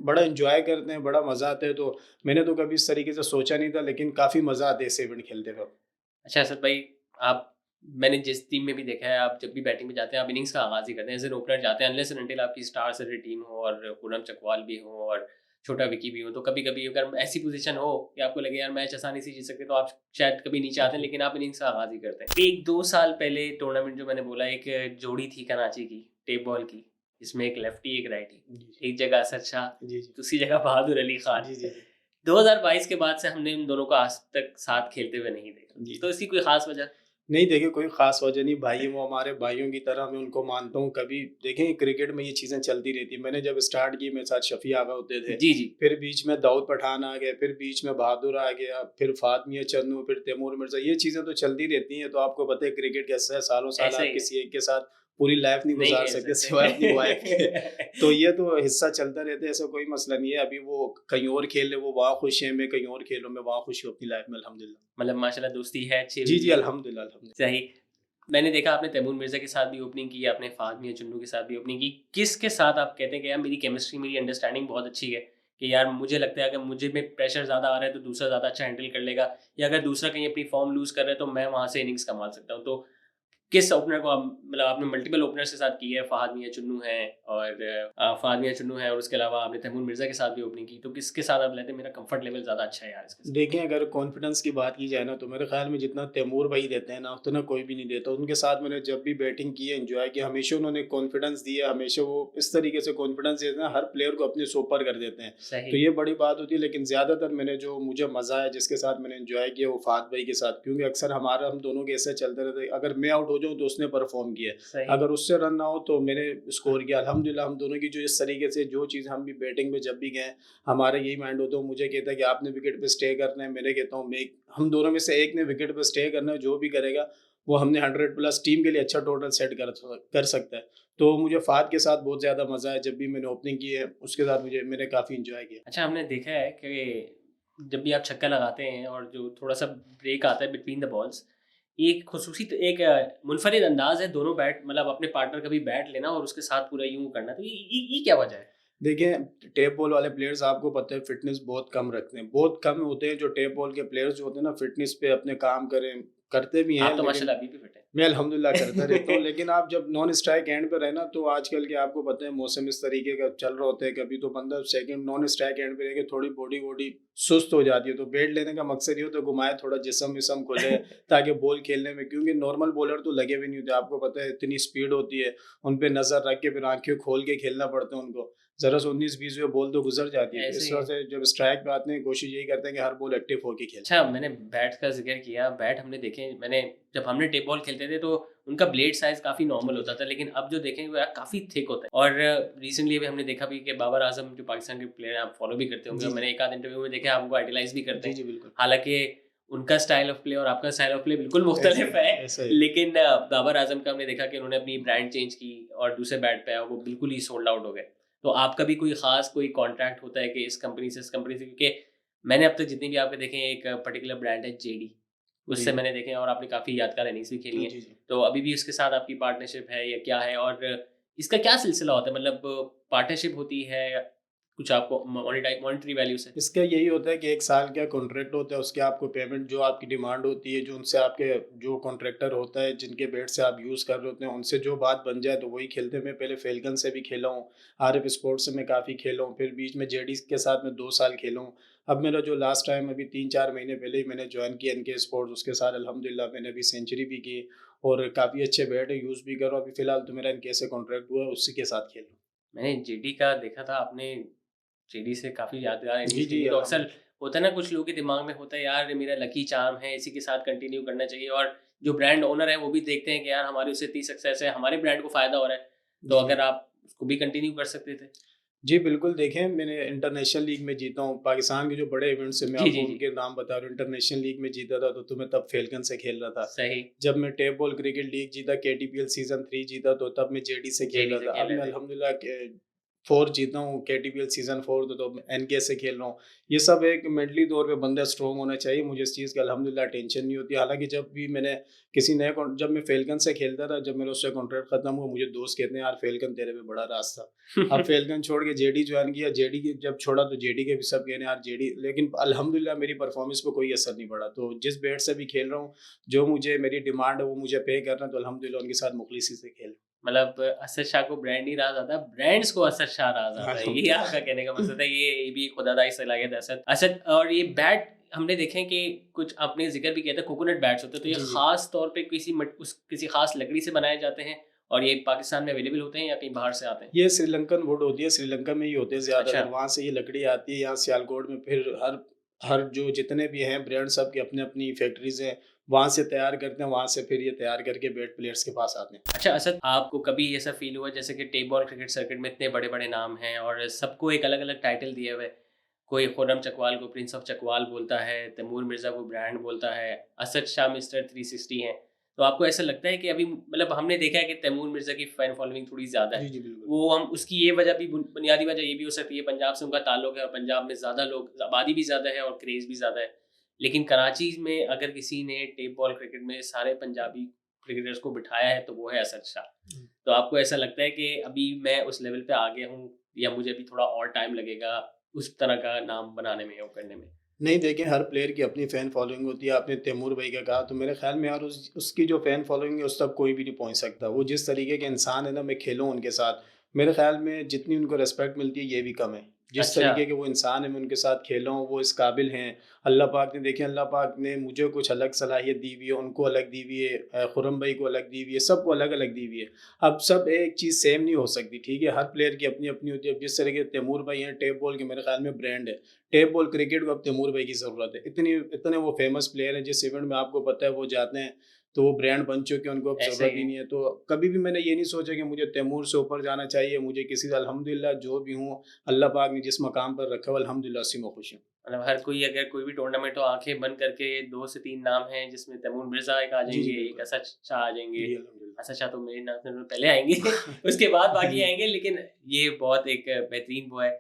बड़ा एन्जॉय करते हैं, बड़ा मज़ा आता है। तो मैंने तो कभी इस तरीके से सोचा नहीं था, लेकिन काफ़ी मज़ा आता है ऐसे इवेंट खेलते वक़्त। अच्छा असद भाई, आप, मैंने जिस टीम में भी देखा है, आप जब भी बैटिंग में जाते हैं, आप इनिंग्स का आगाज़ ही करते हैं, एज़ एन ओपनर जाते हैं, अनलेस एंड अनटिल आपकी स्टार सेटेड टीम हो और पूनम चकवाल भी हो और छोटा विकी भी हो। तो कभी-कभी अगर ऐसी पोज़ीशन हो कि आपको लगे यार मैच आसानी से जीत सकते हैं, तो आप शायद कभी नीचे आते हैं, लेकिन आप इनिंग्स का आगाज़ ही करते हैं। 1-2 साल पहले टूर्नामेंट जो मैंने बोला, एक जोड़ी थी कराची की, टेप बॉल की, जिसमें एक लेफ्टी, एक राइटी। जी, एक जगह असद शाह, जी, जी। दूसरी जगह बहादुर अली खान। जी, जी, जी। 2022 के बाद से हमने उन दोनों को आज तक साथ खेलते हुए नहीं देखा। जी। तो इसकी कोई ख़ास वजह? नहीं, देखिए कोई ख़ास वजह नहीं, भाई वो हमारे भाइयों की तरह, मैं उनको मानता हूँ। कभी देखें, क्रिकेट में ये चीज़ें चलती रहती हैं। मैंने जब स्टार्ट की, मेरे साथ शफ़ी आगा होते थे, जी, जी। फिर बीच में दाऊद पठान आ गए, फिर बीच में बहादुर आ गया, फिर फ़ात मियां चन्नू, फिर तैमूर मिर्ज़ा। ये चीज़ें तो चलती रहती हैं। तो आपको पता है क्रिकेट कैसा है, सालों-साल ऐसा आप ही है। किसी एक के साथ पूरी लाइफ़ नहीं नहीं गुज़ार खेल सकते सकते। सिवाय अपनी वाइफ़ के। तो ये तो हिस्सा चलता रहता है, ऐसा कोई मसला नहीं है। अभी वो कहीं और खेल रहे, वो वहाँ खुश हैं, मैं कहीं और खेलूँ, मैं वहाँ खुश हूँ अपनी लाइफ़ में, अल्हम्दुलिल्लाह। मतलब माशाल्लाह दोस्ती है अच्छी जी, अभी जी, भी। अल्हम्दुलिल्लाह, अल्हम्दुलिल्लाह। सही। मैंने देखा आपने तैमूर मिर्ज़ा के साथ भी ओपनिंग की, आपने फ़ाहद मियां चुन्नू के साथ भी ओपनिंग की। किसके साथ आप कहते हैं कि यार मेरी केमिस्ट्री, मेरी अंडरस्टैंडिंग बहुत अच्छी है, कि यार मुझे लगता है अगर मुझे में प्रेशर ज़्यादा आ रहा है तो दूसरा ज़्यादा अच्छा हैंडल कर लेगा, या अगर दूसरा कहीं अपनी फ़ॉर्म लूज़ कर रहा है तो मैं वहाँ से इनिंग्स कमा सकता हूँ। तो किस ओपनर को आप, मतलब आपने मल्टीपल ओपनर्स के साथ की है, फ़हाद मियां चुन्नू हैं और फ़हाद मियां चुन्नू हैं, और उसके अलावा आपने तैमूर मिर्ज़ा के साथ भी ओपनिंग की, तो किसके साथ आप लेते हैं? मेरा कंफर्ट लेवल ज़्यादा अच्छा है यार इसके साथ। देखें, अगर कॉन्फिडेंस की बात की जाए ना, तो मेरे ख्याल में जितना तैमूर भाई देते हैं ना, उतना कोई भी नहीं देता। उनके साथ मैंने जब भी बैटिंग की है, एंजॉय किया, हमेशा उन्होंने कॉन्फिडेंस दिया। हमेशा वो इस तरीके से कॉन्फिडेंस देते हैं, हर प्लेयर को अपने से ऊपर कर देते हैं। तो सही। ये बड़ी बात होती है। लेकिन ज़्यादातर मैंने जो मुझे मज़ा आया, जिसके साथ मैंने एंजॉय किया, वो फ़ात भाई के साथ, क्योंकि अक्सर हम दोनों के ऐसे चलते रहते हैं, अगर मैं आउट हो जाऊँ तो उसने परफॉर्म किया है, सही। अगर उससे रन ना हो तो मैंने स्कोर किया। अल्हम्दुलिल्लाह हम दोनों की जो इस तरीके से जो चीज़ हम भी बैटिंग में जब भी गए, हमारा यही माइंड होता है, मुझे कहता है कि आपने विकेट पे स्टे करना है, मैंने कहता हूँ मैं, हम दोनों में से एक ने विकेट पे स्टे करना है, जो भी करेगा वो हमने 100 प्लस टीम के लिए अच्छा टोटल सेट कर सकता है। तो मुझे फ़ाद के साथ बहुत ज़्यादा मज़ा है जब भी मैंने ओपनिंग की है, उसके साथ मैंने काफ़ी एंजॉय किया। अच्छा, हमने देखा है कि जब भी आप छक्का लगाते हैं और जो थोड़ा-सा ब्रेक आता है बिटवीन द बॉल्स, एक खुसूसी एक मुनफ़रिद अंदाज़ है दोनों बैट मतलब अपने पार्टनर का भी बैट लेना और उसके साथ पूरा यूँ करना। तो ये क्या वजह है? देखिए, टेप बॉल वाले प्लेयर्स आपको पता है फ़िटनेस बहुत कम रखते हैं। बहुत कम होते हैं जो टेप बॉल के प्लेयर्स जो होते हैं ना फ़िटनेस पे अपने काम करते भी हैं, आप तो लेकिन माशाल्लाह अभी भी फिट मैं अल्हम्दुलिल्लाह करता रहता हूँ। हैं। लेकिन आप जब नॉन स्ट्राइक एंड पे रहे ना, तो आजकल के आपको पता है मौसम इस तरीके का चल रहा होता है, कभी तो बंदा सेकंड नॉन स्ट्राइक एंड पे रह के थोड़ी बॉडी वॉडी सुस्त हो जाती है। तो बैट लेने का मकसद ये होता है घुमाए, थोड़ा जिस्म-विस्म खुले ताकि बॉल खेलने में, क्योंकि नॉर्मल बॉलर तो लगे भी नहीं होते। आपको पता है इतनी स्पीड होती है, उन पे नज़र रख के फिर आँखें खोल के खेलना पड़ता है उनको। ज़रा से 19-20 में बॉल तो गुज़र जाती है। तो ऐसे इस ही वजह है। से जब स्ट्राइक पे आते हैं कोशिश यही करते हैं कि हर बॉल एक्टिव होके खेलें। अच्छा, मैंने बैट का ज़िक्र किया, बैट हमने देखे मैंने जब हमने टेप बॉल खेलते थे तो उनका ब्लेड साइज़ काफ़ी जी, नॉर्मल जी, होता जी। था, लेकिन अब जो देखेंगे वो यार काफ़ी थिक होता है। और रिसेंटली अभी हमने देखा भी कि बाबर आज़म जो पाकिस्तान के प्लेयर हैं, आप फॉलो भी करते होंगे जी, और जी। मैंने एक आध इंटरव्यू में देखा है, आपको आइडलाइज़ भी करते जी, हैं। जी, बिल्कुल। हालाँकि उनका स्टाइल ऑफ प्ले और आपका स्टाइल ऑफ प्ले बिल्कुल ऐसा मुख्तलिफ है, ऐसा ही। लेकिन बाबर आज़म का हमने देखा कि उन्होंने अपनी ब्रांड चेंज की और दूसरे बैट पे आए, वो बिल्कुल ही सोल्ड आउट हो गए। तो आपका भी कोई ख़ास कोई कॉन्ट्रैक्ट होता है कि इस कंपनी से, इस कंपनी से? क्योंकि मैंने अब तक जितने भी आपके देखे हैं, एक पर्टिकुलर ब्रांड है जेडी, जी, उससे जी। मैंने देखे हैं और आपने काफ़ी यादगार इनिंग्स भी खेली हैं। जी, जी। तो अभी भी उसके साथ आपकी पार्टनरशिप है या क्या है? और इसका क्या सिलसिला होता है? मतलब पार्टनरशिप होती है या कुछ आपको मॉनेटरी वैल्यू से? इसका यही होता है कि 1 साल का कॉन्ट्रैक्ट होता है, उसके आपको पेमेंट जो आपकी डिमांड होती है, जो उनसे आपके जो कॉन्ट्रैक्टर होता है, जिनके बैट से आप यूज़ कर रहे होते हैं, उनसे जो बात बन जाए तो वही खेलते हैं। मैं पहले फ़ेल्कन से भी खेला हूँ, आरएफ स्पोर्ट्स से मैं काफ़ी खेला हूँ, फिर बीच में जेडी के साथ मैं 2 साल खेला हूँ। अब मेरा जो लास्ट टाइम अभी 3-4 महीने पहले ही मैंने जॉइन किया एनके स्पोर्ट्स, उसके साथ अल्हम्दुलिल्लाह मैंने अभी सेंचुरी भी की और काफ़ी अच्छे बैट है, यूज़ भी कर रहा हूँ। अभी फ़िलहाल तो मेरा एनके से कॉन्ट्रैक्ट हुआ है, उसी के साथ खेल रहा हूँ। मैंने जेडी का देखा था, आपने जेडी से काफ़ी यादगार जी, इनिंग्स जी, खेली। तो अक्सर अल्हम्दुलिल्लाह। होता है ना, कुछ लोगों के दिमाग में होता है यार ये मेरा लकी चार्म है, इसी के साथ कंटिन्यू करना चाहिए। और जो ब्रांड ओनर है वो भी देखते हैं कि यार हमारी उससे इतनी सक्सेस है, हमारे ब्रांड को फ़ायदा हो रहा है, तो जी, जी। अगर आप उसको भी कंटिन्यू कर सकते थे। जी, बिल्कुल देखें, मैंने इंटरनेशनल लीग में जीता हूँ, पाकिस्तान के जो बड़े इवेंट्स हैं मैं जी, आपको जी, जी। उनके नाम बता रहा हूँ। इंटरनेशनल लीग में जीता था तो मैं तब फ़ेल्कन से खेल रहा था। सही। जब मैं टेप बॉल क्रिकेट लीग जीता, केटीपीएल सीज़न 3 जीता तो तब मैं जेडी से खेल जेडी रहा से था। खेल अब रहे मैं थे। अल्हम्दुलिल्लाह के 4 जीता हूँ, केटीपीएल सीज़न 4 तो मैं एनके से खेल रहा हूँ। ये सब एक मेंटली तौर पे बंदा स्ट्रॉन्ग होना चाहिए, मुझे इस चीज़ की अल्हम्दुलिल्लाह टेंशन नहीं होती। हालाँकि जब भी मैंने किसी नए कॉन जब मैं फ़ेल्कन से खेलता था, जब मेरा उससे कॉन्ट्रैक्ट खत्म हुआ, मुझे दोस्त कहते हैं, "यार फ़ेल्कन तेरे पे बड़ा राज था।" अब फ़ेल्कन छोड़ के जेडी जॉइन किया, जेडी की जब छोड़ा तो जेडी के भी सब कह रहे हैं यार जेडी, लेकिन अल्हम्दुलिल्लाह मेरी परफ़ॉर्मेंस पे कोई असर नहीं पड़ा। तो जिस बैट से भी खेल रहा हूँ, जो मुझे मेरी डिमांड है वो मुझे पे कर रहे हैं, तो अल्हम्दुलिल्लाह उनके साथ मुख़लिसी से खेल मतलब असद शाह को ब्रांड नहीं राज आता, ब्रांड्स को असद शाह राज रहा आता हूँ। है। ये आपका अल्हम्दुलिल्लाह। कहने का मकसद है, ये भी खुदादाई सलाहियत है असद। असद, और ये बैट हमने देखे हैं कि कुछ आपने ज़िक्र भी किया था, कोकोनट बैट्स होते हैं, तो ये जी, जी। ख़ास तौर पे किसी ख़ास लकड़ी से बनाए जाते हैं और ये पाकिस्तान में अवेलेबल होते हैं या कहीं बाहर से आते हैं? ये श्रीलंकन वुड होती है, श्रीलंका में ही होते हैं अच्छा। ज़्यादातर, वहाँ से ये लकड़ी आती है, यहाँ सियालकोट में फिर हर हर जो जितने भी हैं ब्रांड सब की अपनी-अपनी फैक्ट्रीज़ हैं, वहाँ से तैयार करते हैं, वहाँ से फिर ये तैयार करके बैट प्लेयर्स के पास आते हैं। अच्छा असद, आपको कभी ऐसा फ़ील हुआ जैसे कि टेप बॉल क्रिकेट सर्किट में इतने बड़े-बड़े नाम हैं और सबको एक अलग-अलग टाइटल दिए हुए हैं। कोई खुर्रम चकवाल को प्रिंस ऑफ चकवाल बोलता है, तैमूर मिर्ज़ा को ब्रांड बोलता है, असद शाह मिस्टर 360 हैं। तो आपको ऐसा लगता है कि अभी मतलब हमने देखा है कि तैमूर मिर्ज़ा की फ़ैन फ़ॉलोइंग थोड़ी ज़्यादा है। जी, जी, बिल्कुल। वो हम उसकी ये वजह भी बुनियादी वजह ये भी हो सकती है, पंजाब से उनका ताल्लुक है और पंजाब में ज़्यादा लोग, आबादी भी ज़्यादा है और क्रेज़ भी ज़्यादा है। लेकिन कराची में अगर किसी ने टेप बॉल क्रिकेट में सारे पंजाबी क्रिकेटर्स को बिठाया है तो वो है असद शाह। तो आपको ऐसा लगता है कि अभी मैं उस लेवल पे आ गया हूँ या मुझे अभी थोड़ा और टाइम लगेगा उस तरह का नाम बनाने में और करने में? नहीं देखिए, हर प्लेयर की अपनी फ़ैन फ़ॉलोइंग होती है। आपने तैमूर भाई का कहा तो मेरे ख़्याल में यार उसकी जो फ़ैन फ़ॉलोइंग है उस तक कोई भी नहीं पहुँच सकता। वो जिस तरीके के इंसान है ना, मैं खेलूँ उनके साथ, मेरे ख़्याल में जितनी उनको रिस्पेक्ट मिलती है ये भी कम है। जिस अच्छा। तरीके के वो इंसान है मैं उनके साथ खेला हूँ, वो इस काबिल हैं। अल्लाह पाक ने देखिए, अल्लाह पाक ने मुझे कुछ अलग सलाहियत दी हुई है, उनको अलग दी हुई है, खुर्रम भाई को अलग दी हुई है, सबको अलग-अलग दी हुई है। अब सब एक चीज़ सेम नहीं हो सकती, ठीक है? हर प्लेयर की अपनी-अपनी होती है। अब जिस तरीके तैमूर भाई हैं, टेप बॉल के मेरे ख़्याल में ब्रांड है। टेप बॉल क्रिकेट को अब तैमूर भाई की ज़रूरत है। इतने वो फ़ेमस प्लेयर हैं, जिस इवेंट में आपको पता है वो जाते हैं, तो वो ब्रांड बन चुके हैं, उनको अब ऐसा ज़रूरत ही ही है। नहीं है। तो कभी भी मैंने ये नहीं सोचा कि मुझे तैमूर से ऊपर जाना चाहिए, मुझे किसी से, अल्हम्दुलिल्लाह जो भी हूँ, अल्लाह पाक ने जिस मकाम पर रखा हो अल्हम्दुलिल्लाह उसी में खुश हूँ। मतलब हर कोई अगर कोई भी टूर्नामेंट हो आंखें बंद करके 2 से 3 नाम हैं जिसमें तैमूर मिर्ज़ा एक आ जी, जी, जाएँगे, एक बिल्कुल। असद शाह आ जाएँगे। जी, अल्हम्दुलिल्लाह। असद शाह तो मेरे नाम से पहले आएँगे उसके बाद बाकी जी। आएँगे, लेकिन ये बहुत एक बेहतरीन वो है।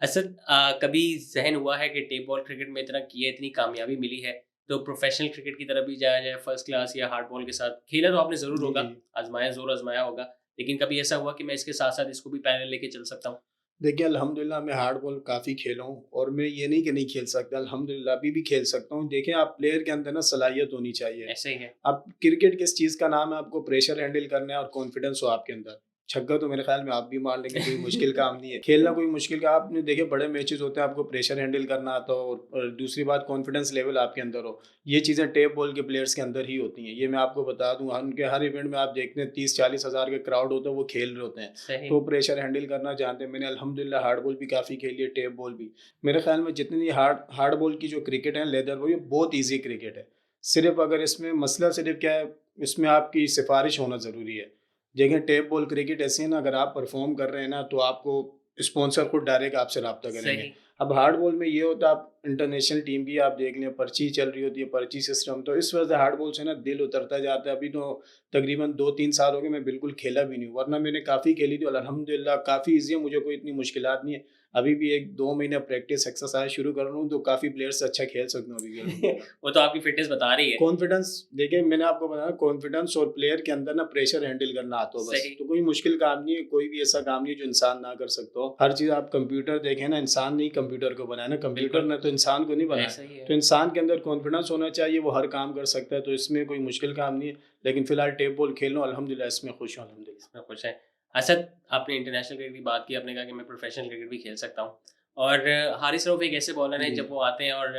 असद, कभी ज़हन हुआ है कि टेप बॉल क्रिकेट में इतना किया, इतनी कामयाबी मिली है, तो प्रोफ़ेशनल क्रिकेट की तरफ भी जाया जाए फर्स्ट क्लास या हार्ड बॉल के साथ? खेला तो आपने ज़रूर जी, होगा, जी। ज़ोर आज़माया होगा, लेकिन कभी ऐसा हुआ कि मैं इसके साथ-साथ इसको भी पैरेलल लेके चल सकता हूँ? देखिए, अल्हम्दुलिल्लाह मैं हार्ड बॉल काफ़ी खेला हूँ और मैं ये नहीं कि नहीं खेल सकता, अल्हम्दुलिल्लाह अभी भी खेल सकता हूँ। देखिए, आप प्लेयर के अंदर ना सलाहियत होनी चाहिए। ऐसा ही है। अब क्रिकेट किस चीज़ का नाम है, आपको प्रेशर हैंडल करना है और कॉन्फिडेंस हो आपके अंदर। छक्का तो मेरे ख़्याल में आप भी मार लेंगे, कोई मुश्किल काम नहीं है। खेलना कोई मुश्किल का, आपने देखिए बड़े मैचेज़ होते हैं, आपको प्रेशर हैंडल करना आता हो और दूसरी बात कॉन्फिडेंस लेवल आपके अंदर हो। ये चीज़ें टेप बॉल के प्लेयर्स के अंदर ही होती हैं। ये मैं आपको बता दूँ, उनके हर इवेंट में आप देखते हैं 30-40 हज़ार का क्राउड होता है, वो खेल रहे होते हैं। सही। तो प्रेशर हैंडल करना जानते हैं। मैंने अल्हम्दुलिल्लाह हार्ड बॉल भी काफ़ी खेली है, टेप बॉल भी। मेरे ख़्याल में जितनी हार्ड हार्ड बॉल की जो क्रिकेट है, लेदर बॉल, ये बहुत ईज़ी क्रिकेट है। सिर्फ़ अगर इसमें मसला सिर्फ़ क्या है, इसमें आपकी सिफ़ारिश होना ज़रूरी है। देखिए, टेप बॉल क्रिकेट ऐसी है ना, अगर आप परफ़ॉर्म कर रहे हैं ना, तो आपको स्पॉन्सर खुद डायरेक्ट आपसे राब्ता करेंगे। सही। अब हार्ड बॉल में ये होता है, आप इंटरनेशनल टीम की आप देख लें, पर्ची चल रही होती है, पर्ची सिस्टम, तो इस वजह से हार्ड बॉल से ना दिल उतरता जाता है। अभी तो तकरीबन 2-3 साल हो गए मैं बिल्कुल खेला भी नहीं हूँ, वरना मैंने काफ़ी खेली थी और अल्हम्दुलिल्लाह काफ़ी ईज़ी है, मुझे कोई इतनी मुश्किलात नहीं है। अभी भी 1-2 महीने प्रैक्टिस एक्सरसाइज़ शुरू कर लूँ, तो काफ़ी प्लेयर से अच्छा खेल सकता हूँ अभी भी अल्हम्दुलिल्लाह। वो तो आपकी फ़िटनेस बता रही है। कॉन्फिडेंस, देखिए मैंने आपको बताया, कॉन्फिडेंस और प्लेयर के अंदर ना प्रेशर हैंडल करना आता हो बस, सही। तो कोई मुश्किल काम नहीं है, कोई भी ऐसा काम नहीं है जो इंसान ना कर सकता हो। हर चीज़, आप कंप्यूटर देखें ना, इंसान ने ही कंप्यूटर को बनाया ना, कंप्यूटर बिल्कुल, ने तो इंसान को नहीं बनाया। ऐसा ही है। तो इंसान के अंदर कॉन्फिडेंस होना चाहिए, वो हर काम कर सकता है, तो इसमें कोई मुश्किल काम नहीं है। लेकिन फिलहाल टेप बॉल खेल रहा हूँ अल्हम्दुलिल्लाह, इसमें खुश हूँ अल्हम्दुलिल्लाह। इसमें खुश हैं। असद, आपने इंटरनेशनल क्रिकेट की बात की, आपने कहा कि मैं प्रोफ़ेशनल क्रिकेट भी खेल सकता हूँ, और हारिस रऊफ़ एक ऐसे बॉलर हैं जी, जब वो आते हैं और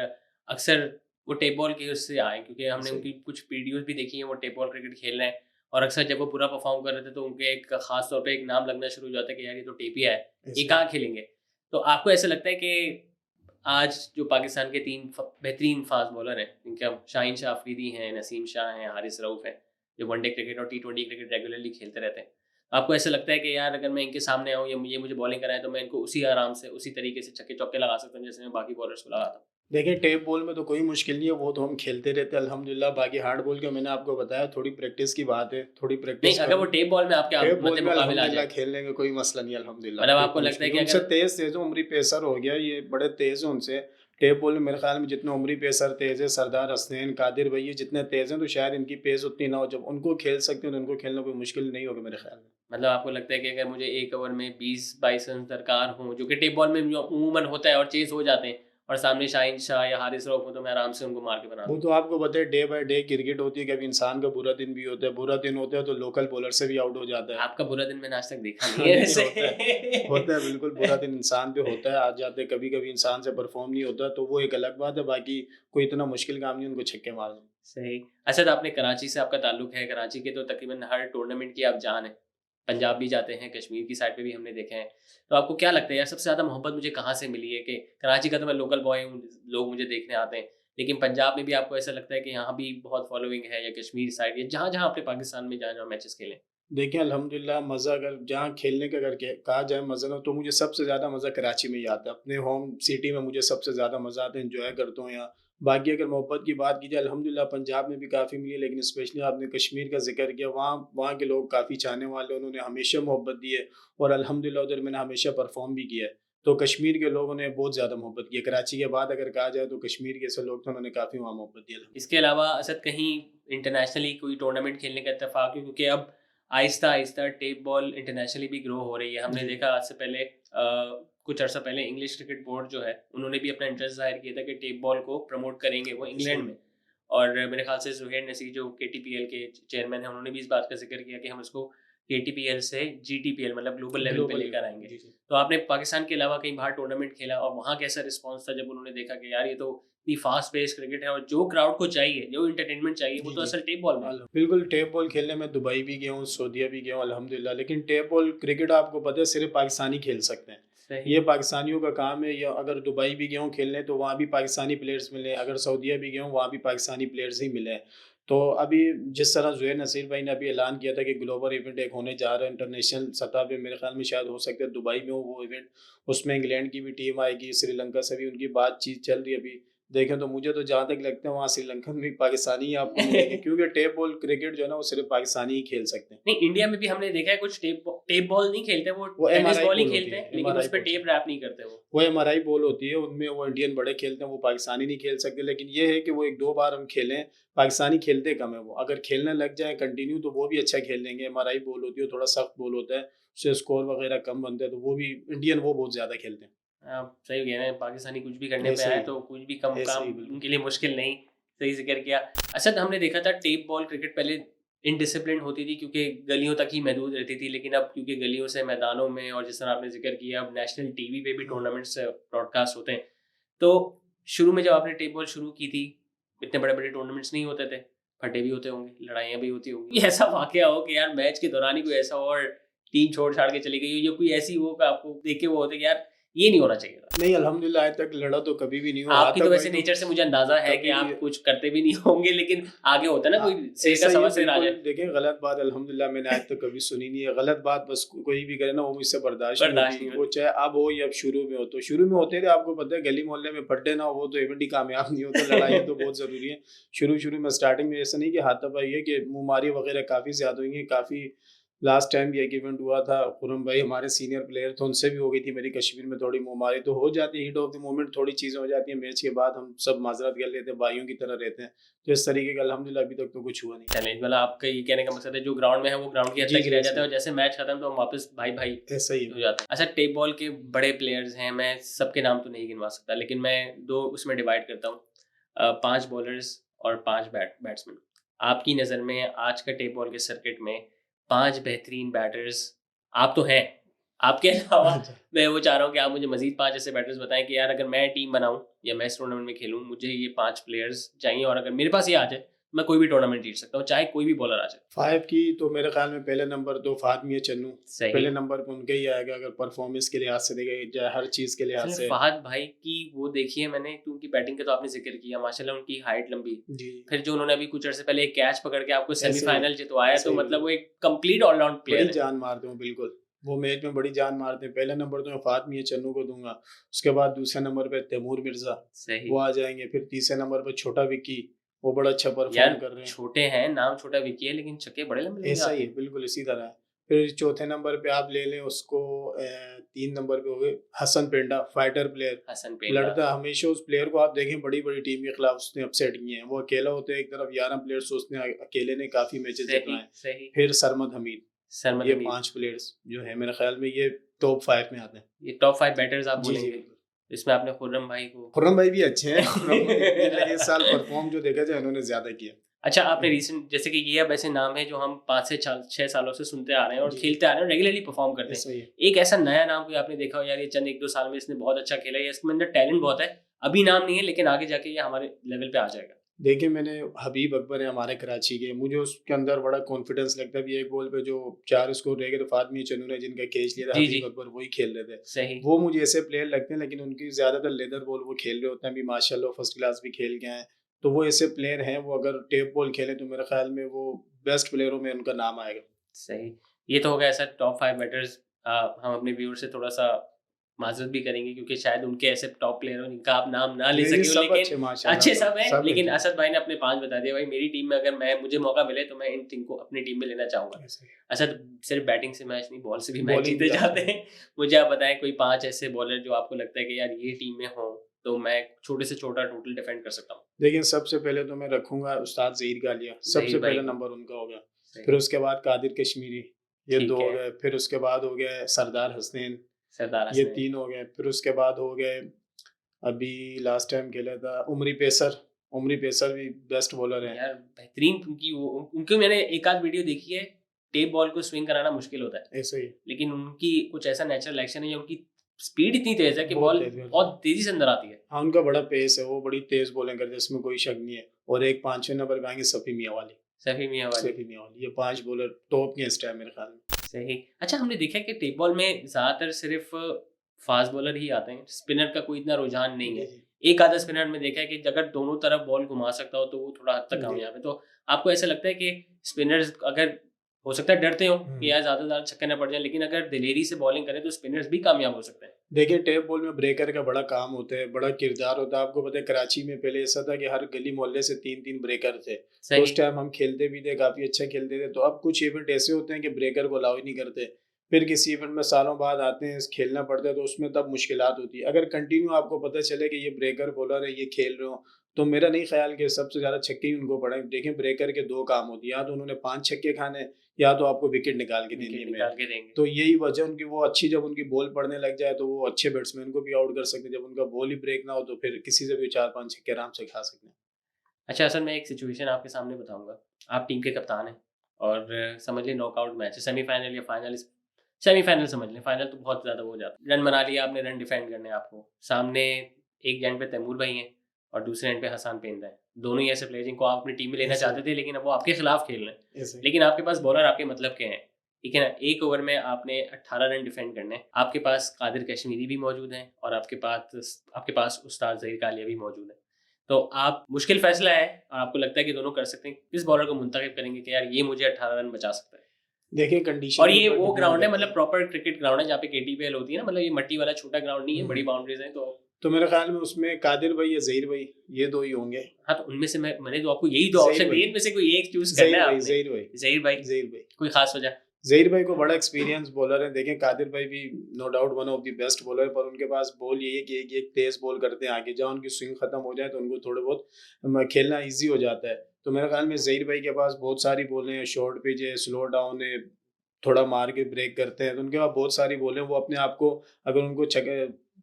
अक्सर वो टेप बॉल के उससे आए, क्योंकि हमने सही। उनकी कुछ वीडियोज़ भी देखी हैं, वो टेप बॉल क्रिकेट खेल रहे हैं, और अक्सर जब वो पूरा परफ़ॉर्म कर रहे थे तो उनके एक ख़ास तौर पे एक नाम लगना शुरू हो जाता है कि यार ये तो टेपिया है, ये ऐसे ही। कहाँ खेलेंगे? तो आपको ऐसा लगता है कि आज जो पाकिस्तान के 3 बेहतरीन फ़ास्ट बॉलर हैं, जिनके हम शाहीन शाह अफ़रीदी हैं, नसीम शाह हैं, हारिस रऊफ़ हैं, जो वनडे क्रिकेट और टी20 क्रिकेट रेगुलरली खेलते रहते हैं। आपको ऐसा लगता है कि यार अगर मैं इनके सामने आऊँ या ये मुझे बॉलिंग कराएँ तो मैं इनको उसी आराम से, उसी तरीके से छक्के-चौके लगा सकता हूँ जैसे मैं बाकी बॉलर्स को लगाता हूँ? देखिए, टेप बॉल में तो कोई मुश्किल नहीं है, वो तो हम खेलते रहते हैं अल्हम्दुलिल्लाह। बाकी हार्ड बॉल का मैंने आपको बताया, थोड़ी प्रैक्टिस की बात है, थोड़ी नहीं, प्रैक्टिस अगर वो करूँ। टेप बॉल में आपके टेप बॉल मद्दे में मुकाबिल आ अल्हम्दुलिल्लाह जाए, खेल लेंगे, कोई मसला नहीं है अल्हम्दुलिल्लाह, मतलब कोई आपको इतनी लगता है मुश्किल कि नहीं। उनसे अगर तेज़-तेज़ है, उमरी पेसर हो गया, ये बड़े तेज़ हैं उनसे। टेप बॉल में मेरे ख़्याल में जितने उमरी पेसर तेज़ है, सरदार हसनैन, कादिर भाई, ये जितने तेज़ हैं, तो शायद इनकी पेस उतनी ना हो। जब उनको खेल सकते हैं तो उनको खेलना कोई मुश्किल नहीं होगा मेरे ख़्याल में। मतलब आपको लगता है कि अगर मुझे 1 ओवर में 20-22 रन दरकार हों, जो कि टेप बॉल में जो अमूमन होता है और चेज़ हो जाते हैं, और सामने शाहीन शाह या हारिस रऊफ़ हो, तो मैं आराम से उनको मार के बना वो दूँ? तो आपको पता है, डे बाय डे क्रिकेट होती है, कभी इंसान का बुरा दिन भी होता है, बुरा दिन होता है तो लोकल बॉलर से भी आउट हो जाता है। आपका बुरा दिन मैंने आज तक देखा नहीं है नहीं वैसे। होता है, होता है बिल्कुल, बुरा दिन इंसान पे होता है, आ जाते हैं, कभी-कभी इंसान से परफ़ॉर्म नहीं होता, तो वो एक अलग बात है, बाकी कोई इतना मुश्किल काम नहीं उनको छक्के मारना। सही। असद, आपने कराची से आपका ताल्लुक है, कराची के तो तकरीबन हर टूर्नामेंट की आप जान हैं। पंजाब भी जाते हैं, कश्मीर की साइड पे भी हमने देखे हैं। तो आपको क्या लगता है यार, सबसे ज़्यादा मोहब्बत मुझे कहाँ से मिली है? कि कराची का तो मैं लोकल बॉय हूँ, लोग मुझे देखने आते हैं। लेकिन पंजाब में भी आपको ऐसा लगता है कि यहाँ भी बहुत फॉलोइंग है, या कश्मीर साइड, या जहाँ-जहाँ आपने पाकिस्तान में जहाँ-जहाँ मैचेज़ खेले? देखिए, अल्हम्दुलिल्लाह मज़ा अगर जहाँ खेलने का अगर कहा जाए मज़ा ना, तो मुझे सबसे ज़्यादा मज़ा कराची में ही आता है। अपने होम सिटी में मुझे सबसे ज़्यादा मज़ा आता है, एन्जॉय करता हूँ यहाँ। बाकी अगर मोहब्बत की बात की जाए, अल्हम्दुलिल्लाह पंजाब में भी काफ़ी मिली है, लेकिन स्पेशली आपने कश्मीर का ज़िक्र किया, वहाँ वहाँ के लोग काफ़ी चाहने वाले हैं, उन्होंने हमेशा मोहब्बत दी है और अल्हम्दुलिल्लाह उधर मैंने हमेशा परफ़ॉर्म भी किया है। तो कश्मीर के लोगों ने बहुत ज़्यादा मोहब्बत की है। कराची के बाद अगर कहा जाए तो कश्मीर के ऐसे लोग थे, उन्होंने काफ़ी वहाँ मोहब्बत दी है अल्हम्दुलिल्लाह। इसके अलावा असद, कहीं इंटरनेशनली कोई टूर्नामेंट खेलने का इत्तेफ़ाक है? क्योंकि अब आहिस्ता-आहिस्ता टेप बॉल इंटरनेशनली भी ग्रो हो रही है। हमने जी, देखा आज से पहले, कुछ अर्सा पहले इंग्लिश क्रिकेट बोर्ड जो है, उन्होंने भी अपना इंटरेस्ट ज़ाहिर किया था कि टेप बॉल को प्रमोट करेंगे वो इंग्लैंड सही। में। और मेरे ख़्याल से ज़ुहैर नसीर जो केटीपीएल के चेयरमैन हैं, उन्होंने भी इस बात का ज़िक्र किया कि हम इसको केटीपीएल से जीटीपीएल, मतलब ग्लोबल लेवल पे ग्लोबल लेकर लेवल, आएँगे। जी, जी। तो आपने पाकिस्तान के अलावा कहीं बाहर टूर्नामेंट खेला, और वहाँ कैसा रिस्पॉन्स था जब उन्होंने देखा कि यार ये तो इतनी फास्ट पेस क्रिकेट है, और जो क्राउड को चाहिए, जो एंटरटेनमेंट चाहिए, वो जी, तो जी। असल टेप बॉल में है। बिल्कुल, टेप बॉल खेलने में दुबई भी गया हूँ, सऊदीया भी गया हूँ अल्हम्दुलिल्लाह, लेकिन टेप बॉल क्रिकेट आपको पता है सिर्फ़ पाकिस्तानी खेल सकते हैं। सही। ये पाकिस्तानियों का काम है, या अगर दुबई भी गया हूँ खेलने तो वहाँ भी पाकिस्तानी प्लेयर्स मिले, अगर सऊदीया भी गया हूँ वहाँ भी पाकिस्तानी प्लेयर्स ही मिले हैं। तो अभी जिस तरह ज़ुहैर नसीर भाई ने अभी ऐलान किया था कि ग्लोबल इवेंट एक होने जा रहा है इंटरनेशनल सतह पे, मेरे ख्याल में शायद हो सकता है दुबई में हो वो इवेंट। उसमें इंग्लैंड की भी टीम आएगी, श्रीलंका से भी उनकी बातचीत चल रही है अभी। देखें तो मुझे तो जहाँ तक लगता है वहाँ श्रीलंकन में भी पाकिस्तानी ही आपको मिलेंगे, क्योंकि टेप बॉल क्रिकेट जो है ना वो सिर्फ पाकिस्तानी ही खेल सकते हैं। नहीं, इंडिया में भी हमने देखा है कुछ टेप बॉल नहीं खेलते, वो वो टेनिस MRI बॉल ही बॉल होती खेलते है, हैं, लेकिन MRI उस पर बॉल टेप रैप नहीं करते वो MRI बॉल होती है, उनमें वो इंडियन बड़े खेलते हैं, वो पाकिस्तानी नहीं खेल सकते। लेकिन ये है कि वो एक दो बार हम खेलें, पाकिस्तानी खेलते कम है वो, अगर खेलने लग जाए कंटिन्यू तो वो भी अच्छा खेल लेंगे। MRI बॉल होती है, थोड़ा सख्त बॉल होता है, उससे स्कोर वगैरह कम बनते हैं, तो वो भी इंडियन वो बहुत ज़्यादा खेलते हैं। आप सही कह रहे हैं, पाकिस्तानी कुछ भी करने पे ऐसे आए ही तो कुछ भी कम ऐसे काम ही बिल्कुल। उनके लिए मुश्किल नहीं। सही जिक्र किया। असद, हमने देखा था टेप बॉल क्रिकेट पहले इनडिसिप्लिन होती थी क्योंकि गलियों तक ही महदूद रहती थी, लेकिन अब क्योंकि गलियों से मैदानों में, और जिस तरह आपने जिक्र किया, अब नेशनल टीवी पे भी टूर्नामेंट्स ब्रॉडकास्ट होते हैं। तो शुरू में जब आपने टेप बॉल शुरू की थी, इतने बड़े बड़े टूर्नामेंट्स नहीं होते थे, फटे भी होते होंगे, लड़ाइयाँ भी होती होंगी, ये ऐसा वाकया हो कि यार मैच के दौरान ही कोई ऐसा हो और टीम छोड़ छाड़ के चली गई हो, या कोई ऐसी हो कि आपको देख के वो होते कि यार ये नहीं होना चाहिए था? नहीं, अल्हम्दुलिल्लाह आज तक लड़ा तो कभी भी नहीं हुआ। आपकी तो हाथापाई वैसे नेचर से मुझे अंदाजा है कि कभी आप भी कुछ करते भी नहीं होंगे, लेकिन आगे होता है ना कोई शेर ऐसा का ही सवा है शेर आ बिल्कुल। जाए। देखें गलत बात अल्हम्दुलिल्लाह मैंने आज तक कभी सुनी नहीं है। गलत बात बस कोई भी करे ना वो मुझसे बर्दाश्त नहीं बर्दाश्त होती, नहीं वो होती। चाहे अब हो या अब शुरू में हो। तो शुरू में होते थे, आपको पता है गली मोहल्ले में फड्डे ना हो वो तो इवेंट ही कामयाब नहीं होता। लड़ाइयाँ तो बहुत ज़रूरी है शुरू में, स्टार्टिंग में ऐसा नहीं कि हाथापाई है कि मुँहमारी वगैरह काफ़ी ज़्यादा हुई है। काफ़ी लास्ट टाइम भी एक इवेंट हुआ था, खुरम भाई हमारे सीनियर प्लेयर थे, उनसे भी हो गई थी मेरी कश्मीर में थोड़ी मुँहमारी। तो हो जाती है, हीट ऑफ द मोमेंट थोड़ी चीज़ें हो जाती हैं, मैच के बाद हम सब माजरत कर लेते हैं, भाइयों की तरह रहते हैं। तो इस तरीके का अल्हम्दुलिल्लाह अभी तक तो कुछ हुआ नहीं। चैलेंज मतलब आपका ये कहने का मकसद है जो ग्राउंड में है वो ग्राउंड की हद जी, तक ही जी, रह ऐसे जाता है, ही। और जैसे मैच खत्म तो हम वापस भाई भाई ऐसा ही हो है। जाते हैं। अच्छा, टेप बॉल के बड़े प्लेयर्स हैं, मैं सबके नाम तो नहीं गिनवा सकता, लेकिन मैं दो उसमें डिवाइड करता हूँ, 5 बॉलर्स और 5 बैट्समैन। आपकी नज़र में आज का टेप बॉल के सर्किट में 5 बेहतरीन बैटर्स आप तो हैं, आपके अलावा अच्छा। मैं वो चाह रहा हूँ कि आप मुझे मज़ीद 5 ऐसे बैटर्स बताएँ कि यार अगर मैं टीम बनाऊँ या मैं इस टूर्नामेंट में खेलूँ, मुझे ये 5 प्लेयर्स चाहिए, और अगर मेरे पास ये आ जाए मैं कोई भी टूर्नामेंट जीत सकता हूँ, चाहे कोई भी बॉलर आ जाए। 5 की तो मेरे ख्याल में पहले नंबर तो फात मियां चन्नू, सही। पहले नंबर पे उनका ही आएगा, अगर परफॉर्मेंस के लिहाज से देखें चाहे हर चीज़ के लिहाज असल में से। फहद भाई की वो देखी है मैंने, तो उनकी बैटिंग का तो आपने जिक्र किया, माशाल्लाह उनकी हाइट लंबी, जी, फिर जो उन्होंने अभी कुछ अर्से पहले एक कैच पकड़ के आपको ऐसे ही सेमीफाइनल जितवाया, ऐसे तो ही मतलब वो एक कंप्लीट ऑलराउंड बड़ी प्लेयर है। जान मारते हो बिल्कुल। वो मैच में बड़ी जान मारते हैं। पहले नंबर तो मैं फात मियां चन्नू को दूंगा, उसके बाद दूसरे नंबर पे तैमूर मिर्जा सही वो आ जाएंगे, फिर तीसरे नंबर पे छोटा विक्की, वो बड़ा अच्छा यार, परफॉर्म कर रहे हैं। छोटे हैं, नाम छोटा विकी है, लेकिन छक्के बड़े लंबे लंबे ऐसा ही आते है हैं। बिल्कुल इसी तरह है। फिर चौथे नंबर पे आप ले लें उसको, 3 नंबर पे हो गए हसन पेंडा, फाइटर प्लेयर, हसन पेंडा। लड़ता हमेशा। उस प्लेयर को आप देखें बड़ी बड़ी टीम के खिलाफ उसने अपसेट किए हैं। वो अकेला होता है, एक तरफ 11 प्लेयर्स उसने अकेले ने काफी मैचेस सही जितवाए। सही। फिर सरमद हमीद, सरमद ये हमीद, 5 प्लेयर्स जो है मेरे ख्याल में ये टॉप 5 में आते हैं। ये टॉप 5 बैटर्स आप जी जी बोलेंगे। बिल्कुल। इसमें आपने खुर्रम भाई को खुर्रम भाई भी अच्छे हैं। खुर्रम लेकिन इस साल परफॉर्म जो देखा जाए उन्होंने ज्यादा किया। अच्छा, आपने रिसेंट जैसे कि ये अब ऐसे नाम है जो हम 5 से 6 सालों से सुनते आ रहे हैं और जी। खेलते आ रहे हैं, रेगुलरली परफॉर्म करते हैं। ऐसा ही है। एक ऐसा नया नाम कोई आपने देखा हो यार, ये चंद 1-2 साल में इसने बहुत अच्छा खेला है, या इसके अंदर टैलेंट बहुत है, अभी नाम नहीं है लेकिन आगे जाके ये हमारे लेवल पे आ जाएगा? देखिए मैंने हबीब अकबर है हमारे कराची के, मुझे उसके अंदर बड़ा कॉन्फिडेंस लगता है। एक बॉल पे जो 4 स्कोर रह गए तो फातमी चन्नू ने जिनका कैच लिया था, जी, हबीब जी। अकबर वही खेल रहे थे। सही। वो मुझे ऐसे प्लेयर लगते हैं, लेकिन उनकी ज्यादातर लेदर बॉल वो खेल रहे होते हैं। अभी माशाल्लाह फर्स्ट क्लास भी खेल गए हैं। तो वो ऐसे प्लेयर हैं, वो अगर टेप बॉल खेले तो मेरे ख्याल में वो बेस्ट प्लेयरों में उनका नाम आएगा। सही। ये तो हो गया ऐसा टॉप 5 बैटर्स। हम अपने व्यूअर से थोड़ा-सा माज़रत भी करेंगे क्योंकि शायद उनके ऐसे टॉप प्लेयर हो जिनका आप नाम ना ले नहीं, सके हो, सब लेकिन अच्छे माशाल्लाह, अच्छे सब हैं। सब लेकिन अच्छे। असद भाई ने अपने 5 बता दिए। भाई मेरी टीम में अगर मुझे मौका मिले तो मैं इन 3 को अपनी टीम में लेना चाहूँगा। ऐसे ही। असद, सिर्फ बैटिंग से मैच नहीं, बॉल से भी मैच Bowling जीते भी जाते जाते हैं। मुझे आप बताएं कोई 5 ऐसे बॉलर जो आपको लगता है कि यार ये टीम में हो तो मैं छोटे से छोटा टोटल डिफेंड कर सकता हूँ। देखिए सबसे पहले तो मैं रखूंगा उस्ताद ज़हीर गालिया, सबसे ज़हीर भाई पहला को। नंबर उनका हो गया। सही। फिर उसके बाद कादिर कश्मीरी, ये ठीक 2 हो है। गए। फिर उसके बाद हो गए सरदार हसनैन, सरदार ये हसनैन। 3 हो गए। फिर उसके बाद हो गए, अभी लास्ट टाइम खेला था उमरी पेसर, उमरी पेसर भी बेस्ट बॉलर है। यार बेहतरीन उनकी मैंने एक आध वीडियो देखी है। टेप बॉल को स्विंग कराना मुश्किल होता है, ऐसे ही लेकिन उनकी कुछ ऐसा नेचुरल एक्शन है या उनकी स्पीड इतनी तेज है कि बहुत बॉल तेज है। बहुत तेजी से अंदर आती है। हाँ उनका बड़ा पेस है, वो बड़ी तेज बॉलिंग करते हैं, इसमें कोई शक नहीं है। और एक 5वें नंबर पे आएंगे सफ़ी मियाँ वाली, सफी मियां वाली। सफ़ी मियाँ वाली, ये 5 बॉलर टॉप के इस टाइम मेरे ख्याल में। सही। अच्छा, हमने देखा है कि टेप बॉल में ज्यादातर सिर्फ फास्ट बॉलर ही आते हैं, स्पिनर का कोई इतना रुझान नहीं है। जी, जी। एक आधा स्पिनर में देखा है कि अगर दोनों तरफ बॉल घुमा सकता हो तो वो थोड़ा हद तक जी। कामयाब है। तो आपको ऐसा लगता है कि स्पिनर्स अगर हो सकता है डरते हो कि यार ज़्यादा से ज़्यादा छक्के ना पड़ जाए, लेकिन अगर दिलेरी से बॉलिंग करें तो स्पिनर्स भी कामयाब हो सकते हैं? देखिए, टेप बॉल में ब्रेकर का बड़ा काम होता है, बड़ा किरदार होता है। आपको पता है कराची में पहले ऐसा था कि हर गली मोहल्ले से 3-3 ब्रेकर थे। तो उस सही। टाइम हम खेलते भी थे, काफ़ी अच्छा खेलते थे। तो अब कुछ इवेंट ऐसे होते हैं कि ब्रेकर को अलाउ ही नहीं करते। फिर किसी इवेंट में सालों बाद आते हैं, खेलना पड़ता है, तो उसमें तब मुश्किलात होती है। अगर कंटिन्यू आपको पता चले कि ये ब्रेकर बॉलर है, ये खेल रहे हो, तो मेरा नहीं ख़्याल कि सबसे ज़्यादा छक्के ही उनको पड़े। देखें, ब्रेकर के 2 काम होते हैं, या तो उन्होंने 5 छक्के खाने हैं, या तो आपको विकेट निकाल के देनी विकेट है निकाल मैच। के देंगे। तो यही वजह उनकी वो अच्छी, जब उनकी बॉल पड़ने लग जाए तो वो अच्छे बैट्समैन को भी आउट कर सकते हैं। जब उनका बॉल ही ब्रेक ना हो तो फिर किसी से भी 4-5 छक्के आराम से खा सकते हैं। अच्छा, असल में एक सिचुएशन आपके सामने बताऊँगा। आप टीम के कप्तान हैं और समझ लें नॉकआउट मैच है, सेमीफाइनल या फाइनल, सेमीफाइनल समझ लें, फाइनल तो बहुत ज़्यादा वो हो जाता है। रन बना लिया आपने, रन डिफेंड करने हैं आपको। सामने एक एंड पे तैमूर भाई हैं और दूसरे एंड पे हसान पेंदा है। दोनों ही ऐसे प्लेयर जिनको आप अपनी टीम में लेना ऐसे चाहते थे, लेकिन अब वो आपके खिलाफ खेल रहे हैं। ऐसे लेकिन आपके पास बॉलर आपके मतलब के हैं, ठीक है ना? एक ओवर में आपने 18 रन डिफेंड करने हैं। आपके पास कादिर कश्मीरी भी मौजूद हैं और आपके पास उस्ताद ज़हीर कालिया भी मौजूद हैं। तो आप, मुश्किल फैसला है और आपको लगता है कि दोनों कर सकते हैं। किस बॉलर को मुंतखब करेंगे कि यार ये मुझे 18 रन बचा सकता है? देखिए, कंडीशन और के ये ऊपर वो डिपेंड ग्राउंड है, करता मतलब है। प्रॉपर क्रिकेट ग्राउंड है जहाँ पे केटीपीएल होती है ना, मतलब ये मट्टी वाला छोटा ग्राउंड नहीं है, बड़ी बाउंड्रीज हैं। तो मेरे ख्याल में उसमें कादिर भाई या ज़हीर भाई, ये 2 ही होंगे। हाँ, तो उनमें से मैंने तो आपको यही दो ज़हीर ऑप्शन भाई, दिए, इनमें से कोई एक चूज करना है आपने। ज़हीर भाई, ज़हीर भाई, ज़हीर भाई। कोई खास वजह? ज़हीर भाई को बड़ा एक्सपीरियंस बॉलर है। देखें, कादिर भाई भी no doubt one of the best bowler है, पर उनके पास बॉल यही है कि एक तेज़ बॉल करते हैं आगे, जहाँ उनकी स्विंग खत्म हो जाए तो उनको थोड़े बहुत खेलना ईज़ी हो जाता है। तो मेरे ख्याल में ज़हीर भाई के पास बहुत सारी बॉलें हैं, शॉर्ट पिच है, स्लो डाउन है, थोड़ा मार के ब्रेक करते हैं, तो उनके पास बहुत सारी बॉलें हैं। वो अपने आप को, अगर उनको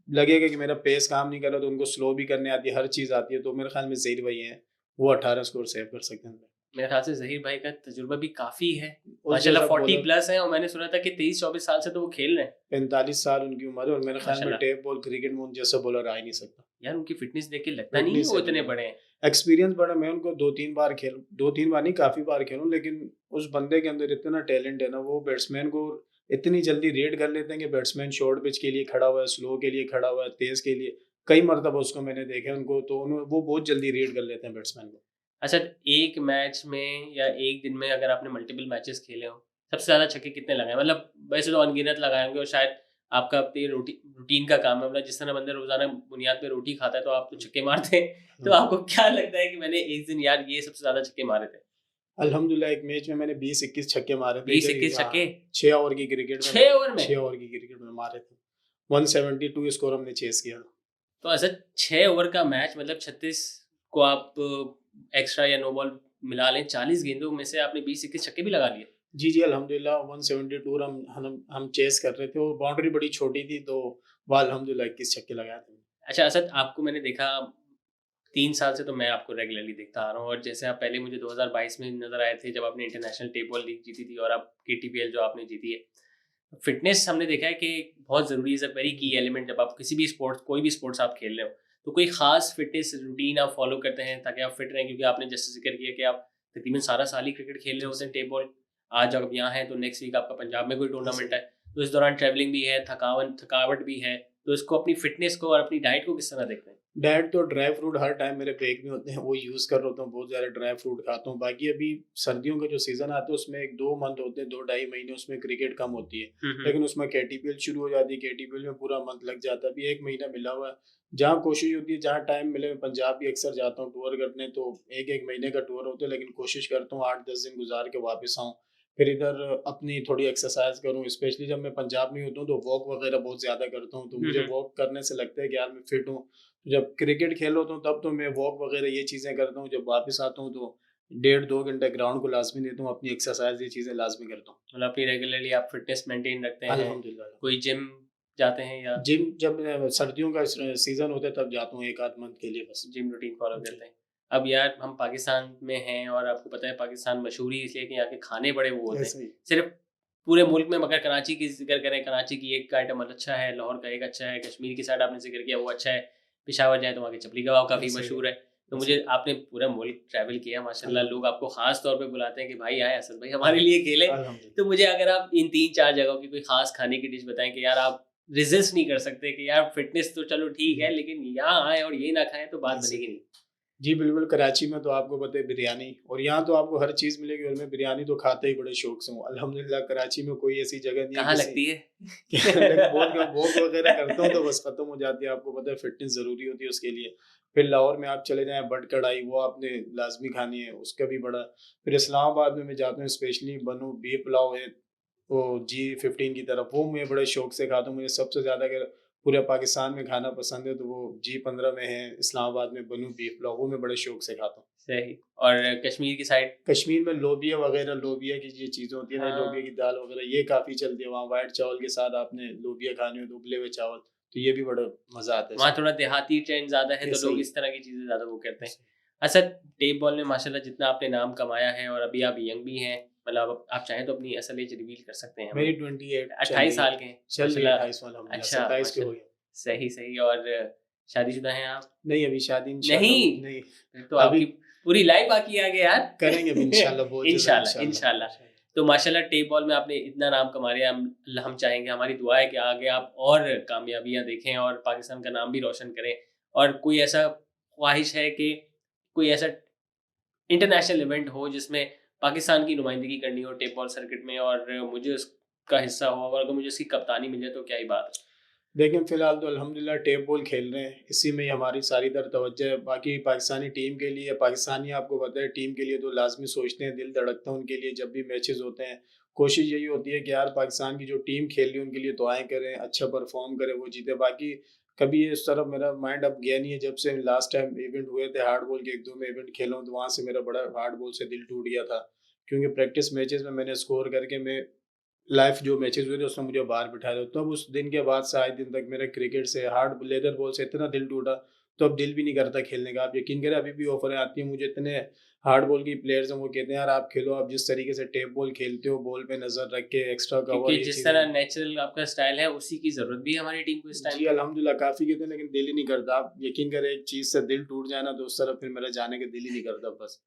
लगेगा कि मेरा पेस काम नहीं कर रहा, तो उनको स्लो भी करने आती है, हर चीज़ आती है। तो मेरे ख्याल में ज़हीर भाई हैं, वो 18 स्कोर सेव कर सकते हैं। मेरे ख्याल से ज़हीर भाई का तजुर्बा भी काफ़ी है। उस माशाल्लाह जैसा 40 बॉलर, प्लस है और मैंने सुना था कि 23-24 साल से तो वो खेल रहे हैं। 45 साल उनकी उम्र है, और मेरे ख्याल में माशाल्लाह। टेप बॉल क्रिकेट में उन जैसा बॉलर आ ही नहीं सकता। यार उनकी फिटनेस देख के लगता नहीं है फिटनेस वो है इतने बिल्कुल, बड़े हैं। एक्सपीरियंस बड़ा। मैं उनको 2-3 बार नहीं, काफ़ी बार खेला हूँ, लेकिन उस बंदे के अंदर इतना टैलेंट है ना, वो बैट्समैन को इतनी जल्दी रीड कर लेते हैं कि बैट्समैन शॉर्ट पिच के लिए खड़ा हुआ है, स्लो के लिए खड़ा हुआ है, तेज़ के लिए, कई मरतबा उसको मैंने देखा है उनको, तो वो बहुत जल्दी रीड कर लेते हैं बैट्समैन को। अच्छा, एक मैच में या एक दिन में अगर आपने मल्टीपल मैचेस खेले हो, सबसे ज़्यादा छक्के कितने लगाए? मतलब वैसे तो अनगिनत लगाए होंगे और शायद आपका अपनी रूटीन का काम है, मतलब जिस तरह बंदा रोज़ाना बुनियाद पे रोटी खाता है तो आप तो छक्के मारते हैं। तो हाँ। आपको क्या लगता है कि मैंने इस दिन यार ये सबसे ज़्यादा छक्के मारे थे? अल्हम्दुलिल्लाह, एक मैच में मैंने 20-21 छक्के मारे थे इधर ही। 20-21 हाँ, छक्के? 6 ओवर की क्रिकेट में 6 ओवर में? 6 ओवर की क्रिकेट में मारे थे। 172 स्कोर हमने चेज़ किया था। तो ऐसा 6 ओवर का मैच, मतलब 36 को आप एक्स्ट्रा या नो बॉल मिला लें, 40 गेंदों में से आपने 20-21 छक्के भी लगा लिए। जी, जी, अल्हम्दुलिल्लाह 172 हम चेज़ कर रहे थे, और बाउंड्री बड़ी छोटी थी, तो वहाँ अल्हम्दुलिल्लाह 21 छक्के लगाए थे। अच्छा असद, आपको मैंने देखा 3 साल से, तो मैं आपको रेगुलरली देखता आ रहा हूँ और जैसे आप पहले मुझे 2022 में नज़र आए थे जब आपने इंटरनेशनल टेप बॉल लीग जीती थी और आप केटीपीएल जो आपने जीती है। फिटनेस हमने देखा है कि बहुत ज़रूरी है, वेरी की एलिमेंट जब आप किसी भी स्पोर्ट्स, कोई भी स्पोर्ट्स आप खेल रहे हो। तो कोई ख़ास फिटनेस रूटीन आप फॉलो करते हैं ताकि आप फिट रहें? क्योंकि आपने जैसे जिक्र किया कि आप तकरीबन सारा साल ही क्रिकेट खेल रहे होते हैं टेप बॉल। आज आप यहाँ हैं तो नेक्स्ट वीक आपका पंजाब में कोई टूर्नामेंट है, तो इस दौरान ट्रैवलिंग भी है, थकावट भी है। तो इसको, अपनी फिटनेस को और अपनी डाइट को किस तरह देखते हैं? डाइट तो ड्राई फ्रूट हर टाइम मेरे बैग में होते हैं, वो यूज़ कर रहा हूँ, बहुत ज़्यादा ड्राई फ्रूट खाता हूँ। बाकी अभी सर्दियों का जो सीज़न आता है उसमें 1-2 मंथ होते हैं, 2 ढाई महीने उसमें क्रिकेट कम होती है। लेकिन उसमें केटीपीएल शुरू हो जाती है, केटीपीएल में पूरा मंथ लग जाता है। अभी 1 महीना मिला हुआ है। जहाँ कोशिश होती है, जहाँ टाइम मिले, मैं पंजाब भी अक्सर जाता हूँ टूर करने, तो 1-1 महीने का टूर होता है, लेकिन कोशिश करता हूँ 8-10 दिन गुज़ार के वापस आऊँ। फिर इधर अपनी थोड़ी एक्सरसाइज़ करूँ, स्पेशली जब मैं पंजाब में होता हूँ तो वॉक वगैरह बहुत ज़्यादा करता हूँ, तो मुझे वॉक करने से लगता है कि यार मैं फिट हूँ। जब क्रिकेट खेल रहा होता हूँ तब तो मैं वॉक वगैरह ये चीज़ें करता हूँ, जब वापस आता हूँ तो 1.5-2 घंटे ग्राउंड को लाज़मी देता हूँ, अपनी एक्सरसाइज़ ये चीज़ें लाज़मी करता हूँ। मतलब अपनी रेगुलरली आप फिटनेस मेंटेन रखते हैं? अल्हम्दुलिल्लाह। कोई जिम जाते हैं या जिम जब सर्दियों का सीज़न होता है तब जाता हूँ 1 आध मंथ के लिए बस। जिम रूटीन फॉलो जी। करते हैं? अब यार हम पाकिस्तान में हैं और आपको पता है पाकिस्तान मशहूर ही इसलिए कि यहाँ के खाने बड़े वो होते हैं। ऐसे ही। सिर्फ पूरे मुल्क में, मगर कराची की ज़िक्र करें, कराची की एक का आइटम अच्छा है, लाहौर का एक अच्छा है, कश्मीर की साइड आपने ज़िक्र किया वो अच्छा है, पेशावर जाएँ तो वहाँ के चपली कबाब काफ़ी ऐसे ही। मशहूर है। तो ऐसे मुझे, ही। आपने पूरा मुल्क ट्रैवल किया माशाल्लाह, लोग अल्हम्दुलिल्लाह। आपको ख़ास तौर पे बुलाते हैं कि भाई आए असद भाई हमारे लिए खेलें। अल्हम्दुलिल्लाह। तो मुझे अगर आप इन 3-4 जगहों की कोई ख़ास खाने की डिश बताएँ कि यार आप रेजिस्ट नहीं कर सकते कि यार फिटनेस तो चलो ठीक है, लेकिन यहाँ आए और ये ना खाएं तो बात जी बनेगी नहीं। जी बिल्कुल, कराची में तो आपको पता है बिरयानी, और यहाँ तो आपको हर चीज़ मिलेगी, और मैं बिरयानी तो खाता ही बड़े शौक से हूँ। अल्हम्दुलिल्लाह कराची में कोई ऐसी जगह नहीं है कहाँ किसी लगती है? लेकिन बहुत कम वॉक वगैरह करता हूँ तो बस खत्म हो जाती है। आपको पता है फिटनेस ज़रूरी होती है उसके लिए। फिर लाहौर में आप चले जाएँ, बट कढ़ाई वो आपने लाज़मी खानी है, उसका भी बड़ा। फिर इस्लामाबाद में मैं जाता हूँ, स्पेशली बनू बीफ पुलाव है, वो G15 की तरफ, वो मैं बड़े शौक से खाता हूँ। मुझे सबसे ज़्यादा अगर पूरे पाकिस्तान में खाना पसंद है तो वो G15 में है, इस्लामाबाद में बनू बीफ पुलाव, वो मैं बड़े शौक से खाता हूँ। सही। और कश्मीर की साइड? कश्मीर में लोबिया वगैरह, लोबिया की ये चीज़ें होती है ना, लोबिया की हाँ, दाल वगैरह, ये काफ़ी चलती है वहाँ। वाइट चावल के साथ आपने लोबिया खानी हो तो उबले हुए चावल, तो ये भी बड़ा मज़ा आता है वहाँ इसमें। थोड़ा देहाती ट्रेंड ज़्यादा है ये तो लोग सही इस तरह की चीज़ें ज़्यादा वो करते हैं। है। अच्छा, टेप बॉल में माशाल्लाह जितना आपने नाम कमाया है और अभी आप यंग भी हैं, मतलब आप चाहें तो अपनी असल एज रिवील कर सकते हैं मेरी हमें। 28 चल 28 रही है। साल के हैं, चल रही है माशाल्लाह। 28 वाला, अल्हम्दुलिल्लाह अच्छा, 27 के हो माशाल्लाह। गए। सही, सही। और शादीशुदा हैं आप? नहीं अभी शादी इंशाल्लाह नहीं! नहीं, फिर तो अभी आपकी पूरी लाइफ बाकी है आगे यार। करेंगे अभी इंशाल्लाह, बहुत जल्द इंशाल्लाह, इंशाल्लाह। इंशाल्लाह। तो माशाल्लाह टेप बॉल में आपने इतना नाम कमा लिया, हम चाहेंगे, हमारी दुआ है कि आगे आप और कामयाबियाँ देखें और पाकिस्तान का नाम भी रोशन करें। और कोई ऐसा ख्वाहिश है कि कोई ऐसा इंटरनेशनल इवेंट हो जिसमें पाकिस्तान की नुमाइंदगी करनी हो टेप बॉल सर्किट में और मुझे उसका हिस्सा हो, और अगर मुझे उसकी कप्तानी मिल जाए तो क्या ही बात है। लेकिन फ़िलहाल तो अल्हम्दुलिल्लाह टेप बॉल खेल रहे हैं, इसी में ही हमारी सारी तवज्जो है। बाकी पाकिस्तानी टीम के लिए, पाकिस्तानी आपको पता है टीम के लिए तो लाज़मी सोचते हैं, दिल धड़कता है उनके लिए जब भी मैचेज़ होते हैं। कोशिश यही होती है कि यार पाकिस्तान की जो टीम खेल रही है उनके लिए दुआएँ करें, अच्छा परफ़ॉर्म करें, वो जीते। बाकी कभी इस तरफ मेरा माइंड अब गया नहीं है, जब से लास्ट टाइम इवेंट हुए थे हार्ड बॉल के, 1-2 में इवेंट खेला हूँ तो वहाँ से मेरा बड़ा हार्ड बॉल से दिल टूट गया था। क्योंकि प्रैक्टिस मैचेज़ में मैंने स्कोर करके मैं लाइव जो मैचेस हुए थे उसमें मुझे बाहर बिठाया था। तब उस दिन के बाद से आज दिन तक मेरा क्रिकेट से हार्ड लेदर बॉल से इतना दिल टूटा, तो अब दिल भी नहीं करता खेलने का। आप यकीन करें अभी भी ऑफरें आती हैं मुझे, इतने हार्ड बॉल की प्लेयर्स हैं वो कहते हैं यार आप खेलो, आप जिस तरीके से टेप बॉल खेलते हो, बॉल पे नज़र रख के एक्स्ट्रा कवर क्योंकि ये जिस चीज़ें। तरह नेचुरल आपका स्टाइल है उसी की ज़रूरत भी है हमारी टीम को इस टाइम जी पे। अल्हम्दुलिल्लाह काफ़ी कहते हैं, लेकिन दिल ही नहीं करता। आप यकीन करें एक चीज़ से दिल टूट जाए ना तो उस तरफ फिर मेरा जाने का दिल ही नहीं करता बस।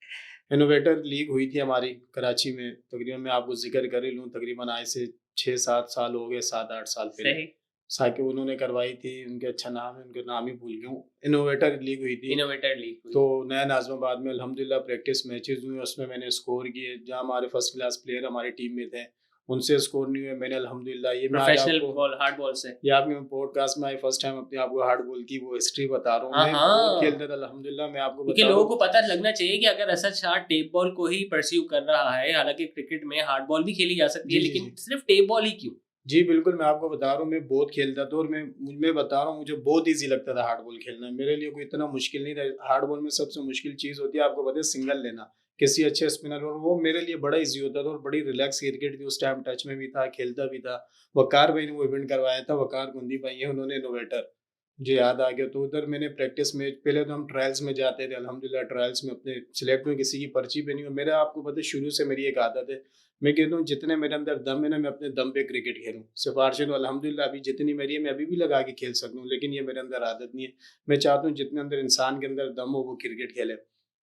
इनोवेटर लीग हुई थी हमारी कराची में, तकरीबन मैं आपको ज़िक्र कर ही लूँ, तकरीबन आज से 6-7 साल हो गए, 7-8 साल पहले। सही। साकि उन्होंने करवाई थी, उनके अच्छा नाम है, उनका नाम ही भूल गया हूँ। इनोवेटर लीग हुई थी, इनोवेटर लीग हुई। तो नया नाज़िमाबाद में अल्हम्दुलिल्लाह प्रैक्टिस मैचेज़ हुए, उसमें मैंने स्कोर किए। जहाँ हमारे फर्स्ट क्लास प्लेयर हमारी टीम में थे, उनसे स्कोर नहीं हुए, मैंने अल्हम्दुलिल्लाह ये मैं आज प्रोफेशनल आपको बॉल, हार्ड बॉल से। ये आपके मैं पॉडकास्ट में आई फर्स्ट टाइम अपने आपको हार्ड बॉल की वो हिस्ट्री बता रहा हूँ। हाँ, मैं बहुत हाँ। खेलता था अल्हम्दुलिल्लाह, मैं आपको क्योंकि बता रहा लोगों हूँ। को पता लगना चाहिए कि अगर असद शाह टेप बॉल को ही परस्यू कर रहा है, हालांकि क्रिकेट में हार्ड बॉल भी खेली जा सकती है, जी, जी, लेकिन जी। सिर्फ टेप बॉल ही क्यों? जी, बिल्कुल, मैं आपको बता रहा हूँ, मैं बहुत खेलता था, और मैं बता रहा हूँ मुझे बहुत ईज़ी लगता था हार्ड बॉल खेलना। मेरे लिए कोई इतना मुश्किल नहीं था। हार्ड बॉल में सबसे मुश्किल चीज़ होती है आपको पता है सिंगल लेना, किसी अच्छे स्पिनर, और वो मेरे लिए बड़ा ईज़ी होता था, और बड़ी रिलैक्स क्रिकेट थी उस टाइम, टच में भी था, खेलता भी था। वक़ार भाई ने वो इवेंट करवाया था, वक़ार गुंदी भाई हैं, उन्होंने इनोवेटर, मुझे याद आ गया। तो उधर मैंने प्रैक्टिस में पहले तो हम ट्रायल्स में जाते थे, अल्हम्दुलिल्लाह ट्रायल्स में अपने सिलेक्ट हुए, किसी की पर्ची पे नहीं हुआ। मेरा आपको पता है शुरू से मेरी एक आदत है, मैं कहता हूँ जितने मेरे अंदर दम है ना, मैं अपने दम पे क्रिकेट खेलूँ। सिफ़ारिशें तो अल्हम्दुलिल्लाह अभी जितनी मेरी है मैं अभी भी लगा के खेल सकता हूँ, लेकिन ये मेरे अंदर आदत नहीं है। मैं चाहता हूँ जितने अंदर इंसान के अंदर दम हो वो क्रिकेट खेले।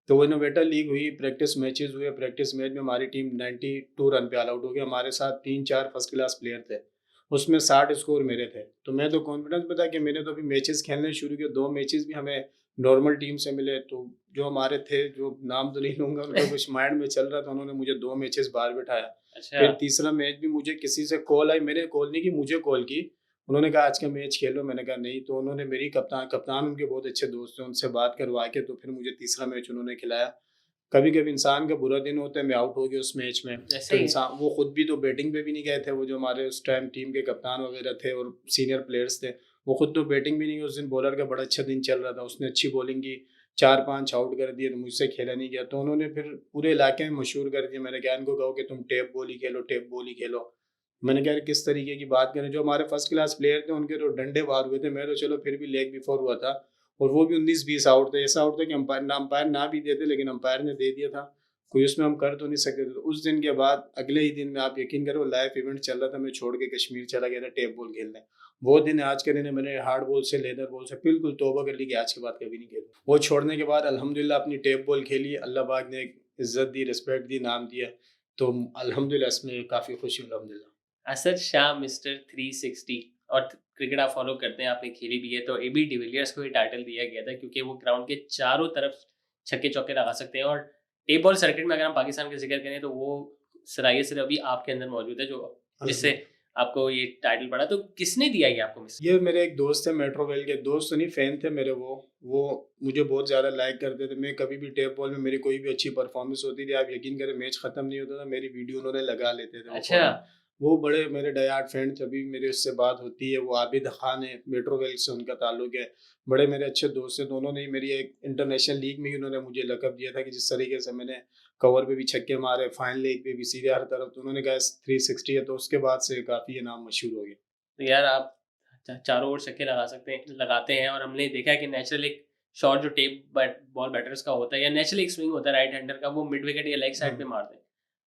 तो वो इनोवेटर लीग हुई, प्रैक्टिस मैचेज़ हुए, प्रैक्टिस मैच में हमारी टीम 92 रन पे ऑल आउट हो गई। हमारे साथ 3-4 फर्स्ट क्लास प्लेयर थे, उसमें 60 स्कोर मेरे थे। तो मैं तो कॉन्फिडेंस में था कि मैंने तो अभी मैचेज़ खेलने शुरू किए, 2 मैचेज़ भी हमें नॉर्मल टीम से मिले। तो जो हमारे थे, जो नाम तो नहीं लूँगा, उनका कुछ माइंड में चल रहा था, उन्होंने मुझे 2 मैचेज़ बाहर बिठाया। अच्छा। फिर तीसरा मैच भी मुझे किसी से कॉल आई, मैंने कॉल नहीं की, मुझे कॉल की। उन्होंने कहा आज का मैच खेलो, मैंने कहा नहीं, तो उन्होंने मेरी कप्तान उनके बहुत अच्छे दोस्त हैं, उनसे बात करवा के तो फिर मुझे तीसरा मैच उन्होंने खिलाया। कभी-कभी इंसान का बुरा दिन होता है, मैं आउट हो गया उस मैच में, ऐसे तो ही है। इंसान वो खुद भी तो बैटिंग पे भी नहीं गए थे, वो जो हमारे उस टाइम टीम के कप्तान वगैरह थे और सीनियर प्लेयर्स थे, वो खुद तो बैटिंग भी नहीं गए। उस दिन बॉलर का बड़ा अच्छा दिन चल रहा था, उसने अच्छी बॉलिंग की, 4-5 आउट कर दिए, तो मुझसे खेला नहीं गया। तो उन्होंने फिर पूरे इलाके में मशहूर कर दिया। मैंने कहा इनको कहो कि तुम टेप बॉल ही खेलो, टेप बॉल ही खेलो। मैंने कहा यार किस तरीके की बात करें, जो हमारे फर्स्ट क्लास प्लेयर थे उनके तो डंडे बाहर हुए थे, मैं तो चलो फिर भी लेग बिफोर हुआ था, और वो भी 19-20 आउट थे। ऐसा आउट था कि अंपायर ना भी देते, लेकिन अंपायर ने दे दिया था, कोई उसमें हम कर तो नहीं सकते थे। तो उस दिन के बाद अगले ही दिन में आप यकीन करो लाइव इवेंट चल रहा था, मैं छोड़ के कश्मीर चला गया था टेप बॉल खेलने। वो दिन आज के दिन है, मैंने हार्ड बॉल से लेदर बॉल से बिल्कुल तौबा कर ली कि आज के बाद कभी नहीं खेलूँ। वो छोड़ने के बाद अल्हम्दुलिल्लाह अपनी टेप बॉल खेली, अल्लाह पाक ने एक इज़्ज़त दी, रिस्पेक्ट दी, नाम दिया, तो अल्हम्दुलिल्लाह इसमें काफ़ी खुशी हूँ अल्हम्दुलिल्लाह। असद शाह मिस्टर 360। और क्रिकेट आप फॉलो करते हैं, आपने खेली भी है, तो एबी डिविलियर्स को ये टाइटल दिया गया था क्योंकि वो ग्राउंड के चारों तरफ छक्के चौके लगा सकते हैं। और टेप बॉल सर्किट में अगर हम पाकिस्तान का जिक्र करें तो वो सराय सिर्फ अभी आपके अंदर मौजूद है, जो जिससे आपको ये टाइटल पड़ा। तो किसने दिया ये आपको मिस? ये मेरे एक दोस्त थे, मेट्रोवेल के दोस्त नहीं, फैन थे मेरे। वो मुझे बहुत ज़्यादा लाइक करते थे। मैं कभी भी टेप बॉल में मेरी कोई भी अच्छी परफॉर्मेंस होती थी, आप यकीन करें मैच ख़त्म नहीं होता था, मेरी वीडियो उन्होंने लगा लेते थे। अच्छा। वो बड़े मेरे डायहार्ड फ्रेंड थे। अभी मेरे उससे बात होती है, वो आबिद खान है, मेट्रोवेल से उनका ताल्लुक है। बड़े मेरे अच्छे दोस्त हैं दोनों ने ही। मेरी एक इंटरनेशनल लीग में ही उन्होंने मुझे लकब दिया था कि जिस तरीके से मैंने कवर पे भी छक्के मारे, फाइनल लीग पे भी, सीधे हर तरफ, तो उन्होंने कहा 360 है। तो उसके बाद से काफ़ी ये नाम मशहूर हो गया। तो यार आप चारों ओर छक्के लगाते हैं, और हमने देखा है कि नेचुरल एक शॉट जो टेप बॉल बैटर्स का होता है या नेचुरल एक स्विंग होता है राइट हैंडर का, वो मिड विकेट या लेग साइड पे मारते हैं,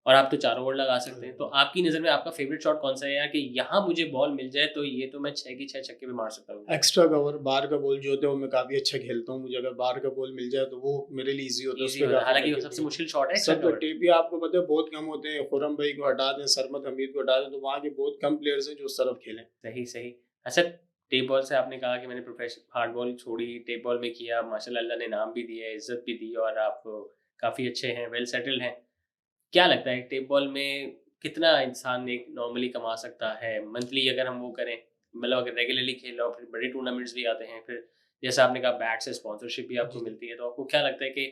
और आप तो चारों ओर लगा सकते हैं। तो आपकी नज़र में आपका फेवरेट शॉट कौन सा है यार, कि यहाँ मुझे बॉल मिल जाए तो ये तो मैं 6 की 6 छक्के पे मार सकता हूँ? एक्स्ट्रा कवर बाहर का बॉल जो होता है वो मैं काफ़ी अच्छा खेलता हूँ। मुझे अगर बाहर का बॉल मिल जाए तो वो मेरे लिए ईजी होता है। ईजी होता है, हालांकि वो सबसे मुश्किल शॉट है। सब टेप भी आपको पता है बहुत कम होते हैं। खुरम भाई को हटा दें, सरमद हमीद को हटा दें, तो वहाँ के बहुत कम प्लेयर्स हैं जो उस तरफ खेलें। सही सही। अच्छा, टेप बॉल से आपने कहा कि मैंने प्रोफेशनल हार्ड बॉल छोड़ी, टेप बॉल में किया, माशाल्लाह अल्लाह ने नाम भी दिया, इज्जत भी दी, और आप काफ़ी अच्छे हैं, वेल सेटल्ड हैं। क्या लगता है टेप बॉल में कितना इंसान एक नॉर्मली कमा सकता है मंथली, अगर हम वो करें, मतलब अगर रेगुलरली खेल रहे हो, फिर बड़े टूर्नामेंट्स भी आते हैं, फिर जैसे आपने कहा बैट से स्पॉन्सरशिप भी आपको मिलती है, तो आपको क्या लगता है कि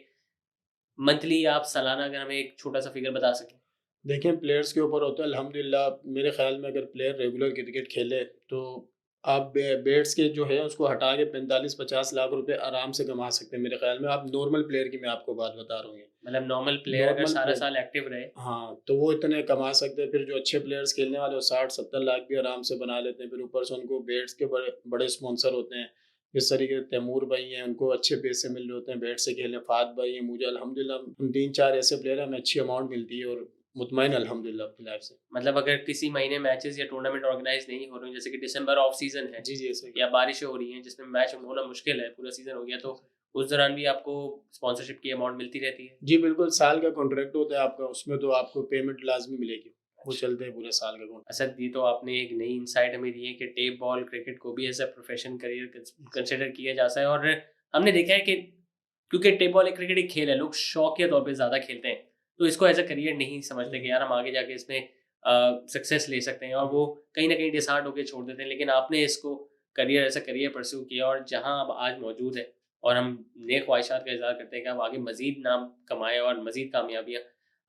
मंथली आप सालाना अगर हमें एक छोटा सा फिगर बता सकें? देखें, प्लेयर्स के ऊपर होता है। अल्हम्दुलिल्लाह मेरे ख्याल में अगर प्लेयर रेगुलर क्रिकेट खेले तो आप बेट्स के जो है उसको हटा के 45-50 लाख रुपए आराम से कमा सकते हैं मेरे ख्याल में। आप नॉर्मल प्लेयर की मैं आपको बात बता रहा हूँ। मतलब नॉर्मल प्लेयर अगर नॉर्मल सारा प्लेयर, साल एक्टिव रहे, हाँ, तो वो इतने कमा सकते हैं। फिर जो अच्छे प्लेयर्स खेलने वाले वो 60-70 लाख भी आराम से बना लेते हैं। फिर ऊपर से उनको बेट्स के बड़े बड़े स्पॉन्सर होते हैं। जिस तरीके से तैमूर भाई हैं, उनको अच्छे पैसे मिल रहे होते हैं बैट से खेलने। फात भाई हैं, मुझे अल्हम्दुलिल्लाह 3-4 ऐसे प्लेयर हैं, हमें अच्छी अमाउंट मिलती है और मुतमईन अल्हम्दुलिल्लाह अपनी लाइफ से। मतलब अगर किसी महीने मैचेस या टूर्नामेंट ऑर्गेनाइज नहीं हो रहे, जैसे कि दिसंबर ऑफ सीजन है जी जी, ऐसे या बारिशें हो रही हैं जिसमें मैच होना मुश्किल है, पूरा सीजन हो गया, तो उस दौरान भी आपको स्पॉन्सरशिप की अमाउंट मिलती रहती है? जी बिल्कुल, साल का कॉन्ट्रैक्ट होता है आपका, उसमें तो आपको पेमेंट लाजमी मिलेगी। वो चलते हैं पूरे साल का कॉन्ट्रैक्ट। असद, ये तो आपने एक नई इंसाइट हमें दी है कि टेप बॉल क्रिकेट को भी as a profession career consider किया जा सकता है। और हमने देखा है कि क्योंकि टेप बॉल एक क्रिकेट एक खेल है, लोग शौकिया तौर पे ज़्यादा खेलते हैं, तो इसको एज अ करियर नहीं समझते कि यार हम आगे जाके इसमें सक्सेस ले सकते हैं, और वो कहीं ना कहीं डिसहार्ट होकर छोड़ देते हैं। लेकिन आपने इसको career as a career pursue किया, और जहाँ अब आज मौजूद है, और हम नेक ख्वाहिशात का इज़हार करते हैं कि आप आगे मज़ीद नाम कमाएं और मज़ीद कामयाबियाँ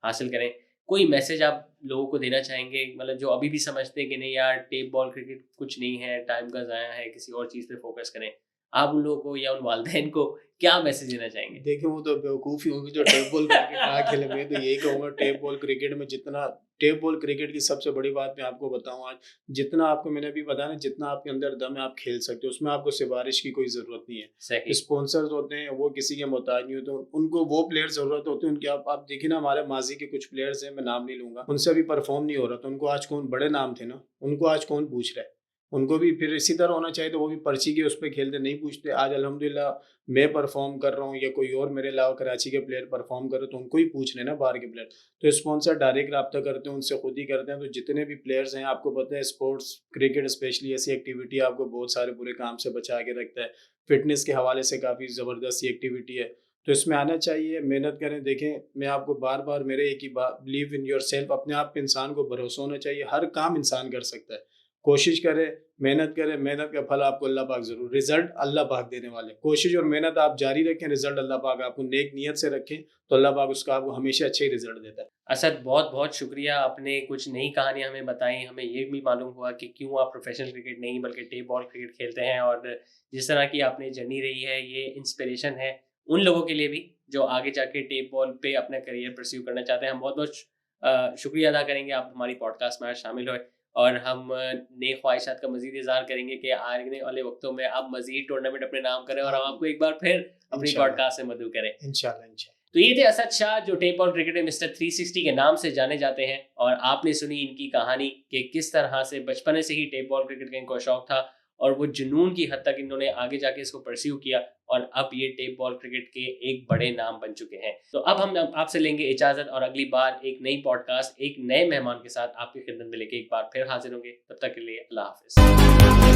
हासिल करें। कोई मैसेज आप लोगों को देना चाहेंगे, मतलब जो अभी भी समझते हैं कि नहीं यार टेप बॉल क्रिकेट कुछ नहीं है, टाइम का ज़ाया है, किसी और चीज़ पे फोकस करें, आप उन लोगों को या उन वालिदैन को क्या मैसेज देना चाहेंगे? देखिए, वो तो बेवकूफ़ी होगी जो टेप बॉल क्रिकेट ना खेले। मैं तो यही कहूँगा, टेप बॉल क्रिकेट में जितना, टेप बॉल क्रिकेट की सबसे बड़ी बात मैं आपको बताऊँ आज, जितना आपको मैंने अभी बताया ना, जितना आपके अंदर दम है आप खेल सकते हो, उसमें आपको सिफारिश की कोई ज़रूरत नहीं है। सही। स्पॉन्सर्स होते हैं वो किसी के मोहताज नहीं होते, उनको वो प्लेयर ज़रूरत होते हैं उनके। आप देखिए ना, हमारे माजी के कुछ प्लेयर्स हैं, मैं नाम नहीं लूँगा, उनसे अभी परफॉर्म नहीं हो रहा, तो उनको आज कौन, बड़े नाम थे ना, उनको आज कौन पूछ रहा है? उनको भी फिर इसी तरह होना चाहिए, तो वो भी पर्ची के उस पे खेलते, नहीं पूछते। आज अल्हम्दुलिल्लाह मैं परफॉर्म कर रहा हूँ या कोई और मेरे अलावा कराची के प्लेयर परफॉर्म कर रहे, तो उनको ही पूछ रहे हैं ना बाहर के प्लेयर। तो स्पॉन्सर डायरेक्ट रब्ता करते हैं उनसे, खुद ही करते हैं। तो जितने भी प्लेयर्स हैं, आपको पता है स्पोर्ट्स क्रिकेट स्पेशली ऐसी एक्टिविटी आपको बहुत सारे बुरे काम से बचा के रखता है। फिटनेस के हवाले से काफ़ी ज़बरदस्त एक्टिविटी है, तो इसमें आना चाहिए, मेहनत करें। देखें, मैं आपको बार बार मेरे एक ही बात, बिलीव इन योर सेल्फ, अपने आप पे इंसान को भरोसा होना चाहिए। हर काम इंसान कर सकता है, कोशिश करे, मेहनत करें। मेहनत का फल आपको अल्लाह पाक ज़रूर, रिजल्ट अल्लाह पाक देने वाले। कोशिश और मेहनत आप जारी रखें, रिजल्ट अल्लाह पाक आपको नेक नीयत से रखें तो अल्लाह पाक उसका आपको हमेशा अच्छे ही रिजल्ट देता है। असद, बहुत बहुत शुक्रिया, आपने कुछ नई कहानियां हमें बताई, हमें ये भी मालूम हुआ कि क्यों आप प्रोफेशनल क्रिकेट नहीं बल्कि टेप बॉल क्रिकेट खेलते हैं, और जिस तरह की आपने जर्नी रही है ये इंस्पिरेशन है उन लोगों के लिए भी जो आगे जाके टेप बॉल पे अपना करियर परस्यू करना चाहते हैं। हम बहुत बहुत शुक्रिया अदा करेंगे आप हमारी पॉडकास्ट में आज शामिल हुए, और हम नए ख्वाहिशात का मज़ीद इज़हार करेंगे कि आने वाले वक्तों में आप मज़ीद टूर्नामेंट अपने नाम करें, और हम आपको एक बार फिर अपनी पॉडकास्ट में मदऊ करें इंशाल्लाह। तो ये थे असद शाह, जो टेप बॉल क्रिकेट में मिस्टर 360 के नाम से जाने जाते हैं, और आपने सुनी इनकी कहानी कि किस तरह से बचपन से ही टेप बॉल क्रिकेट का इनको शौक था, और वो जुनून की हद तक इन्होंने आगे जाके इसको परस्यू किया, और अब ये टेप बॉल क्रिकेट के एक बड़े नाम बन चुके हैं। तो अब हम आपसे लेंगे इजाजत, और अगली बार एक नई पॉडकास्ट एक नए मेहमान के साथ आपकी खिदमत में लेके एक बार फिर हाजिर होंगे। तब तक के लिए अल्लाह हाफिज।